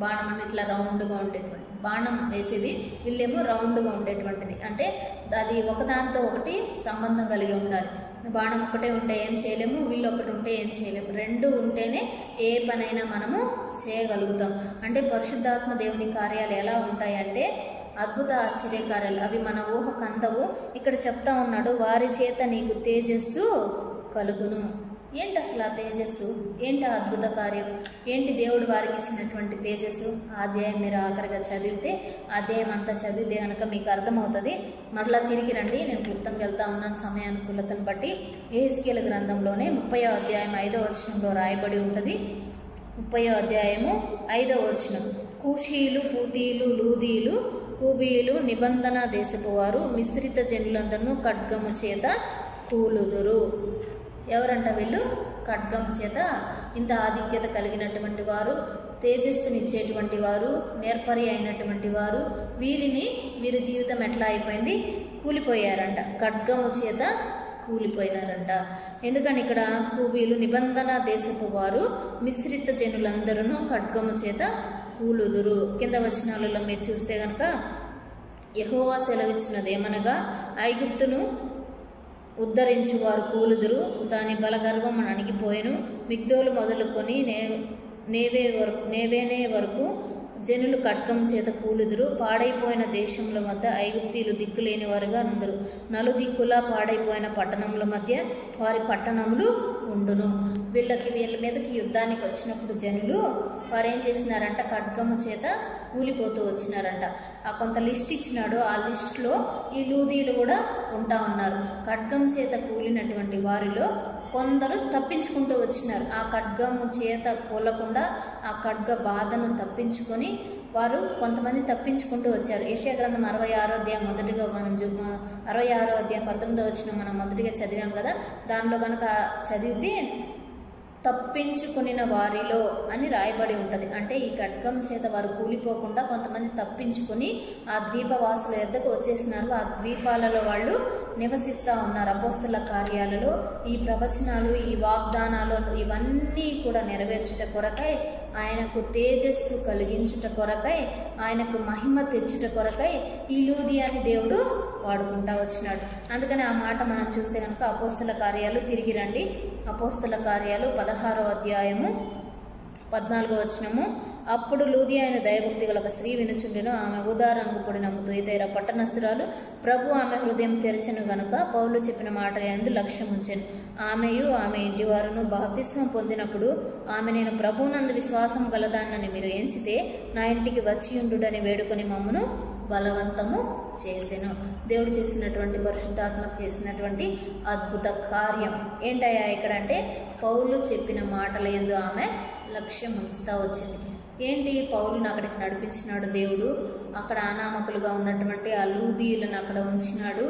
బాణం అంటే ఇట్లా రౌండ్గా ఉండేటువంటి బాణం వేసేది, విల్లేమో రౌండ్గా ఉండేటువంటిది. అంటే అది ఒకదానితో ఒకటి సంబంధం కలిగి ఉండాలి. బాణం ఒకటే ఉంటే ఏం చేయలేము, విల్లు ఒకటి ఉంటే ఏం చేయలేము. రెండు ఉంటేనే ఏ పనైనా మనము చేయగలుగుతాం. అంటే పరిశుద్ధాత్మ దేవుని కార్యాలు ఎలా ఉంటాయంటే అద్భుత ఆశ్చర్యకార్యాలు, అవి మన ఊహ కందవు. ఇక్కడ చెప్తా ఉన్నాడు, వారి చేత నీకు తేజస్సు కలుగును. ఏంటి అసలు ఆ తేజస్సు? ఏంటి ఆ అద్భుత కార్యం? ఏంటి దేవుడు వారికి ఇచ్చినటువంటి తేజస్సు? అధ్యాయం మీరు ఆఖరిగా చదివితే, అధ్యాయం అంతా చదివితే కనుక మీకు అర్థమవుతుంది. మరలా తిరిగి రండి, నేను క్లుప్తంగా వెళ్తా ఉన్నాను సమయానుకూలతను బట్టి. యెహెజ్కేలు గ్రంథంలోనే 30వ అధ్యాయం 5వ వచనంలో రాయబడి ఉంటుంది. 30వ అధ్యాయము 5వ వచనం, కూషీలు, పూతీలు, లూదీలు, కూబీలు, నిబంధన దేశపు వారు మిశ్రిత జనులందరూ ఖడ్గము చేత కూలుదురు. ఎవరంట వీళ్ళు? ఖడ్గం చేత. ఇంత ఆధిక్యత కలిగినటువంటి వారు, తేజస్సునిచ్చేటువంటి వారు, నేర్పరి అయినటువంటి వారు, వీరి జీవితం ఎట్లా అయిపోయింది? కూలిపోయారంట, ఖడ్గము చేత కూలిపోయినారంట. ఎందుకని ఇక్కడ కూబీలు, నిబంధన దేశపు వారు మిశ్రిత జనులందరూ ఖడ్గము చేత కూలుదురు. కింద వచనాలలో మీరు చూస్తే కనుక యెహోవా సెలవిచ్చినదేమనగా, ఐగుప్తును ఉద్ధరించు వారు కూలుదురు. దాని బలగర్వం అణిగిపోయెను. మిగ్దోలు మొదలుకొని నేవేనే వరకు జనులు ఖడ్గం చేత కూలుదురు. పాడైపోయిన దేశముల మధ్య ఐగుప్తీయులు దిక్కులేని వారుగా నుందురు. నలుదిక్కులా పాడైపోయిన పట్టణముల మధ్య వారి పట్టణములు ఉండును. వీళ్ళ మీదకి యుద్ధానికి వచ్చినప్పుడు జనులు వారు ఏం చేసినారంట, ఖడ్గము చేత కూలిపోతూ వచ్చినారంట. ఆ కొంత లిస్ట్ ఇచ్చినాడు. ఆ లిస్టులో ఈ లూదీలు కూడా ఉంటా ఉన్నారు. ఖడ్గం చేత కూలినటువంటి వారిలో కొందరు తప్పించుకుంటూ వచ్చినారు. ఆ ఖడ్గము చేత కూలకుండా ఆ ఖడ్గ బాధను తప్పించుకొని వారు కొంతమంది తప్పించుకుంటూ వచ్చారు. యెషయా గ్రంథం 66వ అధ్యాయం మొదటిగా మనం 66వ అధ్యాయం 19వ వచనం మనం మొదటిగా చదివాం కదా. దానిలో కనుక చదివితే తప్పించుకునిన వారిలో అని రాయబడి ఉంటుంది. అంటే ఈ ఖడ్గం చేత వారు కూలిపోకుండా కొంతమంది తప్పించుకొని ఆ ద్వీపవాసుల యొద్దకు వచ్చేసినారు. ఆ ద్వీపాలలో వాళ్ళు నివసిస్తూ ఉన్నారు. అపోస్తల కార్యాలలో ఈ ప్రవచనాలు, ఈ వాగ్దానాలు ఇవన్నీ కూడా నెరవేర్చుట కొరకై, ఆయనకు తేజస్సు కలిగించుట కొరకై, ఆయనకు మహిమ తెచ్చుట కొరకై ఈ లూదియాని దేవుడు వాడుకుంటా వచ్చినాడు. అందుకని ఆ మాట మనం చూస్తే కనుక అపోస్తల కార్యాలు తిరిగి రండి. అపోస్తల కార్యాలు 16వ అధ్యాయము 14వ వచనము. అప్పుడు లూదియా అయిన దైవభక్తి గల ఒక స్త్రీ వినుచుండెను. ఆమె ఊదా రంగు పొడిన తుయతైర పట్టణస్థురాలు. ప్రభు ఆమె హృదయం తెరచెను గనుక పౌలు చెప్పిన మాట యందు లక్ష్యం ఉంచెను. ఆమెయు ఆమె ఇంటివారును బాప్తిస్మం పొందినప్పుడు ఆమె, నేను ప్రభువునందు విశ్వాసం గలదాన్నని మీరు ఎంచితే నా ఇంటికి వచ్చి ఉండుడని వేడుకొని మమ్మను బలవంతము చేసెను. దేవుడు చేసినటువంటి, పరిశుద్ధాత్మకు చేసినటువంటి అద్భుత కార్యం ఏంటయ్యా ఇక్కడ అంటే, పౌలు చెప్పిన మాటల యందు ఆమె లక్ష్యం ఉంచుతా వచ్చింది. ఏంటి, పౌలుని అక్కడికి నడిపించినాడు దేవుడు. అక్కడ అనామకులుగా ఉన్నటువంటి ఆ లూదీయులను అక్కడ ఉంచినాడు.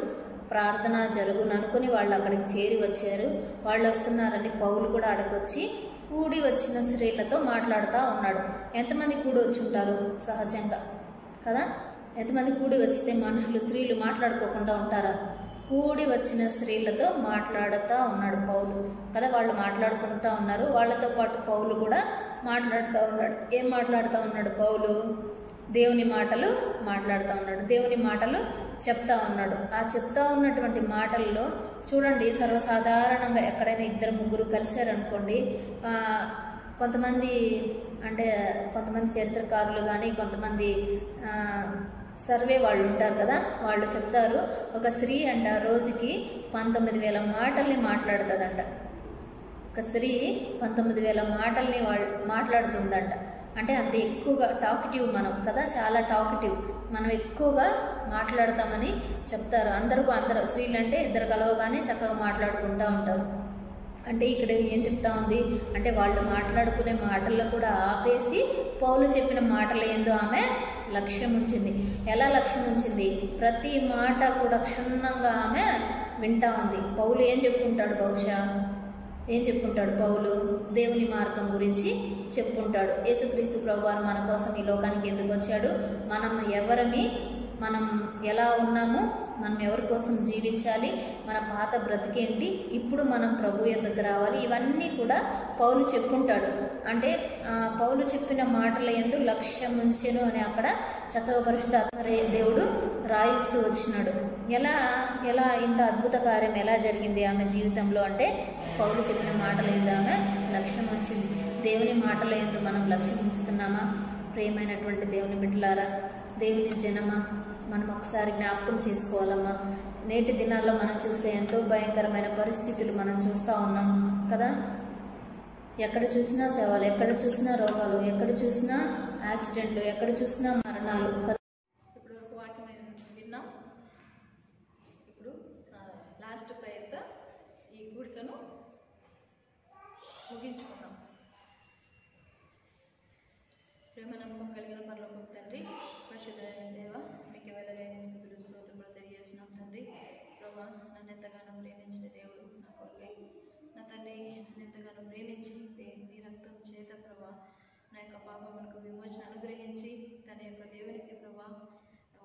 ప్రార్థన జరుగును అనుకుని వాళ్ళు అక్కడికి చేరి వచ్చారు. వాళ్ళు వస్తున్నారని పౌలు కూడా అక్కడికి వచ్చి కూడి వచ్చిన స్త్రీలతో మాట్లాడుతూ ఉన్నాడు. ఎంతమంది కూడి వచ్చి ఉంటారు సహజంగా కదా? ఎంతమంది కూడి వచ్చితే మనుషులు, స్త్రీలు మాట్లాడుకోకుండా ఉంటారా? కూడి వచ్చిన స్త్రీలతో మాట్లాడుతూ ఉన్నాడు పౌలు కదా. వాళ్ళు మాట్లాడుకుంటూ ఉన్నారు. వాళ్ళతో పాటు పౌలు కూడా మాట్లాడుతూ ఉన్నాడు. ఏం మాట్లాడుతూ ఉన్నాడు పౌలు? దేవుని మాటలు మాట్లాడుతూ ఉన్నాడు. దేవుని మాటలు చెప్తా ఉన్నాడు. ఆ చెప్తా ఉన్నటువంటి మాటల్లో చూడండి, సర్వసాధారణంగా ఎక్కడైనా ఇద్దరు ముగ్గురు కలిశారనుకోండి, కొంతమంది చరిత్రకారులు కానీ కొంతమంది సర్వే వాళ్ళు ఉంటారు కదా, వాళ్ళు చెప్తారు ఒక స్త్రీ అంట రోజుకి 19,000 మాటల్ని మాట్లాడుతుందంట. ఒక స్త్రీ 19,000 మాటల్ని మాట్లాడుతుందంట. అంటే అంత ఎక్కువగా టాకిటివ్ మనం కదా, చాలా టాకిటివ్, మనం ఎక్కువగా మాట్లాడతామని చెప్తారు. అందరూ స్త్రీలు అంటే ఇద్దరు కలవగానే చక్కగా మాట్లాడుకుంటూ ఉంటారు. అంటే ఇక్కడ ఏం చెప్తా ఉంది అంటే, వాళ్ళు మాట్లాడుకునే మాటల్లో కూడా ఆపేసి పౌలు చెప్పిన మాటల యందు ఆమె లక్ష్యం ఉంచింది. ఎలా లక్ష్యం ఉంచింది? ప్రతి మాట కూడా క్షుణ్ణంగా ఆమె వింటా ఉంది. పౌలు ఏం చెప్పుకుంటాడు? బహుశా ఏం చెప్పుకుంటాడు పౌలు? దేవుని మార్గం గురించి చెప్పుకుంటాడు. యేసుక్రీస్తు ప్రభువారు మన కోసం ఈ లోకానికి ఎందుకు వచ్చాడు, మనం ఎవరమి, మనం ఎలా ఉన్నాము, మనం ఎవరి కోసం జీవించాలి, మన పాత బ్రతికేంటి, ఇప్పుడు మనం ప్రభు యొద్దకు రావాలి, ఇవన్నీ కూడా పౌలు చెప్పుకుంటాడు. అంటే పౌలు చెప్పిన మాటల యందు లక్ష్యం ఉంచెను అని అక్కడ చక్కగా పరిశుద్ధాత్మ దేవుడు రాయిస్తూ వచ్చినాడు. ఎలా ఇంత అద్భుత కార్యం ఎలా జరిగింది ఆమె జీవితంలో అంటే, పౌలు చెప్పిన మాటల యందు ఆమె లక్ష్యం ఉంచింది. దేవుని మాటల యందు మనం లక్ష్యం ఉంచుతున్నామా? ప్రియమైనటువంటి దేవుని బిడ్డలారా, దేవుని జనమా, మనం ఒకసారి జ్ఞాపకం చేసుకోవాలమ్మా. నేటి దినాల్లో మనం చూస్తే ఎంతో భయంకరమైన పరిస్థితులు మనం చూస్తూ ఉన్నాం కదా. ఎక్కడ చూసినా సేవలు, ఎక్కడ చూసినా రోగాలు, ఎక్కడ చూసినా యాక్సిడెంట్లు, ఎక్కడ చూసినా మరణాలు. ఇప్పుడు ఒక వాక్యం విన్నాం. ఇప్పుడు లాస్ట్ ప్రేయర్తో ఈ కూడికను ముగించుకున్నాం. ప్రేమ నమ్మకం కలిగిన పరలోకపు తండ్రి, పరిశుద్ధమైన దేవ, మీకు వెళ్ళలేని స్థితులు స్తోత్రములు తెలియజేసినాం తండ్రి. ప్రభా, నన్ను ఎంతగానో ప్రేమించిన దేవుడు, నా కొరకై నా తండ్రి నన్ను ఎంతగానో ప్రేమించి మీ రక్తం చేత ప్రభా నా యొక్క పాపములకు విమోచన అనుగ్రహించి తన యొక్క దేవునికి ప్రభా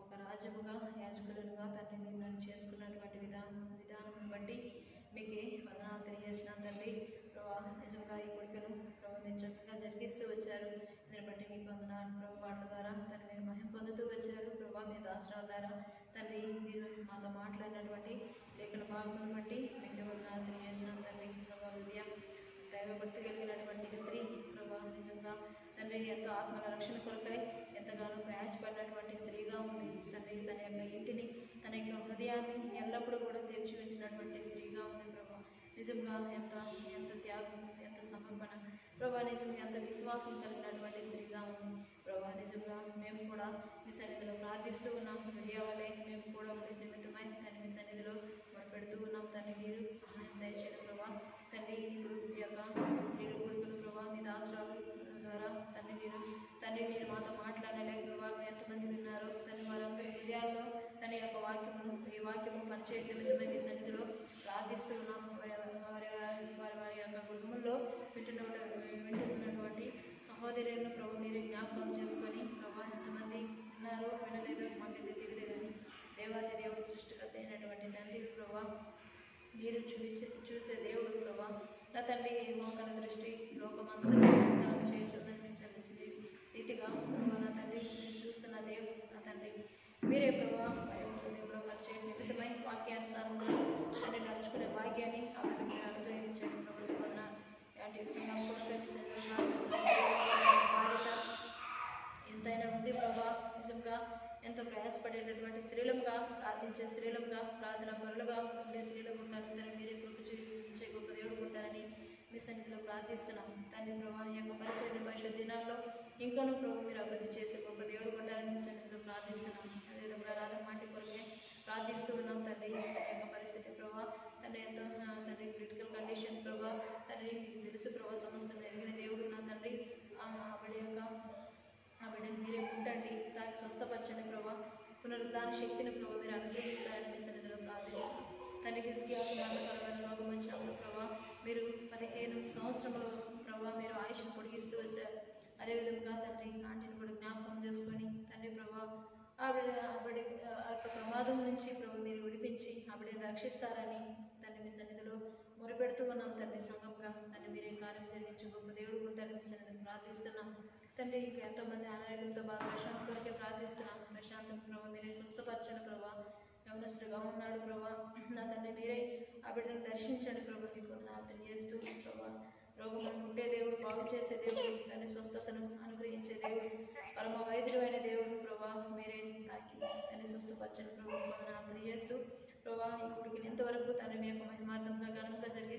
ఒక రాజముగా, యాజకులుగా తండ్రి మీరు నన్ను చేసుకున్నటువంటి విధానం బట్టి మీకే వందనాలు తెలియజేసినాం తండ్రి. ప్రభా, నిజంగా ఈ కొడుకును ప్రభా మీరు చక్కగా జరిగిస్తూ వచ్చారు. దీన్ని బట్టి మీకు వందనాలు ప్రభా. పాటల ద్వారా తను మీరు మహిమ పొందుతూ వచ్చారు ప్రభా. మీ దాసరాల ద్వారా తండ్రి మీరు మాతో మాట్లాడినటువంటి లేఖన నిర్వాహకులను బట్టి మీకు వందనాలు తెలియజేస్తున్నాం తండ్రి. ప్రభా హృదయ దైవభక్తి కలిగినటువంటి స్త్రీ ప్రభా నిజంగా తండ్రి ఎంతో ఆత్మల రక్షణ కొరకై ఎంతగానో ప్రయాసపడినటువంటి స్త్రీగా ఉంది తండ్రి. తన యొక్క ఇంటిని తన యొక్క హృదయాన్ని ఎల్లప్పుడూ కూడా తెరిచి ఉంచినటువంటి స్త్రీగా ఉంది ప్రభా. నిజంగా ఎంత ఎంత త్యాగం, ఎంత సమర్పణ ప్రభా, నిజంగా ఎంత విశ్వాసం కలిగినటువంటి స్త్రీగా ఉంది ప్రభా. నిజంగా మేము కూడా మీ సన్నిధిలో ప్రార్థిస్తూ ఉన్నాం. హృదయ వలె మేము కూడా ఉండే నిమిత్తమై తండ్రి మీ సన్నిధిలో మొరపెడుతూ ఉన్నాం తండ్రి. మీరు సహాయం దయచేయండి ప్రభా. తండ్రి ఇప్పుడు ఈ యొక్క స్త్రీల కొడుకులు ప్రభా మీ దాసురాలు ద్వారా తండ్రి మీరు మాతో మాట్లాడలేక ప్రభా ఎంతమంది విన్నారో తండ్రి వారందరి హృదయాల్లో తన యొక్క ఈ వాక్యము పనిచేయడం నిమిత్తమై మీ సన్నిధిలో ప్రార్థిస్తూ ఉన్నాం. వారి యొక్క కుటుంబంలో వింటున్నటువంటి సహోదరులను ప్రభు మీరు జ్ఞాపకం చేసుకొని ప్రభా ఎంతమంది ఉన్నారో వినలేదో మాకైతే తెలియదు కానీ దేవాది దేవుడు సృష్టికర్త అయినటువంటి తండ్రి ప్రభా మీరు చూసే దేవుడు ప్రభా. నా తండ్రి మోకన దృష్టి లోకమంతా సంస్కారం చేయుచుందని మీరు సెలవించింది రీతిగా ప్రభా నా తండ్రి నేను చూస్తున్న దేవుడు నా తండ్రి మీరే ప్రభా హృదయంలో పరిచయం నిమిత్తమై వాక్యానుసారంగా తండ్రి నడుచుకునే భాగ్యాన్ని కాబట్టి మీరు అనుగ్రహించండి ప్రభుత్వం లాంటి సంఘం బాధ్యత ఎంతైనా ఉంది ప్రభా. నిజంగా ఎంతో ప్రయాసపడేటటువంటి స్త్రీలంగా ప్రార్థించే స్త్రీలంగా ప్రార్థన పరులుగా ఉండే స్త్రీలకు ఉండాలని మీరే కృప చూపించే గొప్ప దేవుడు ఉంటారని మీ సన్నిధిలో ప్రార్థిస్తున్నాం తండ్రి ప్రభా. ఈ యొక్క పరిచయ భవిష్యత్ దినాల్లో ఇంకొను ప్రభు మీరు అభివృద్ధి చేసే గొప్ప దేవుడు ఉంటారని మీ సన్నిధిలో ప్రార్థిస్తున్నాం. అదేవిధంగా రాధమాటి కొరకే ప్రార్థిస్తూ ఉన్నాం తండ్రి. ఈ యొక్క పరిస్థితి ప్రభా తండ్రి ఎంతో తండ్రి క్రిటికల్ కండిషన్ ప్రభా తండ్రి మీకు తెలుసు ప్రభా సమస్యలు ఎరిగిన దేవుడు నా తండ్రి. ఆ బిడ్డను మీరే ముట్టండి దానికి స్వస్థపరచండి ప్రభా. పునరుద్ధాన శక్తిని ప్రభు మీరు అనుగ్రహిస్తారని మీ సన్నిధిలో ప్రార్థిస్తున్నాం తండ్రి. హిజ్కియాకు మరణకరమైన రోగం వచ్చినప్పుడు ప్రభా మీరు 15 సంవత్సరములు ప్రభా మీరు ఆయుష్ను పొడిగిస్తూ వచ్చారు. అదేవిధంగా తండ్రి ఆంటీని కూడా జ్ఞాపకం చేసుకొని తండ్రి ప్రభా ఆవిడ ఆ యొక్క ప్రమాదం నుంచి ప్రభు మీరు విడిపించి ఆవిడని రక్షిస్తారని తండ్రి మీ సన్నిధిలో మొరపెడుతూ ఉన్నాం తండ్రి. సంఘంగా తండ్రి మీరే కార్యం జరిగించి గొప్ప దేవుడు ఉంటారని మీ సన్నిధిని ప్రార్థిస్తున్నాం తండ్రి. ఇంకా ఎంతోమంది అనారోగ్యంతో బాగా ప్రశాంత్ కొరకే ప్రార్థిస్తున్నాం. ప్రశాంత్ ప్రభావ మీరే స్వస్థపరచండి ప్రభావ. యవనస్తుడిగా ఉన్నాడు ప్రభా నా తండ్రి మీరే ఆ బిడ్డను దర్శించండి ప్రభు. మీకు వందనాలు తెలియజేస్తూ ప్రభా రోగమును ముట్టే దేవుడు, బాగు చేసే దేవుడు, దాని స్వస్థతను అనుగ్రహించే దేవుడు, పరమ వైద్యుడు అయిన దేవుడు ప్రభా మీరే తాకి దాన్ని స్వస్థపరచండి ప్రభు. వందనాలు తెలియజేస్తూ ప్రభా ఈ గుడికి ఎంతవరకు తన మీ యొక్క మహిమార్థంగా ఘనంగా జరిగి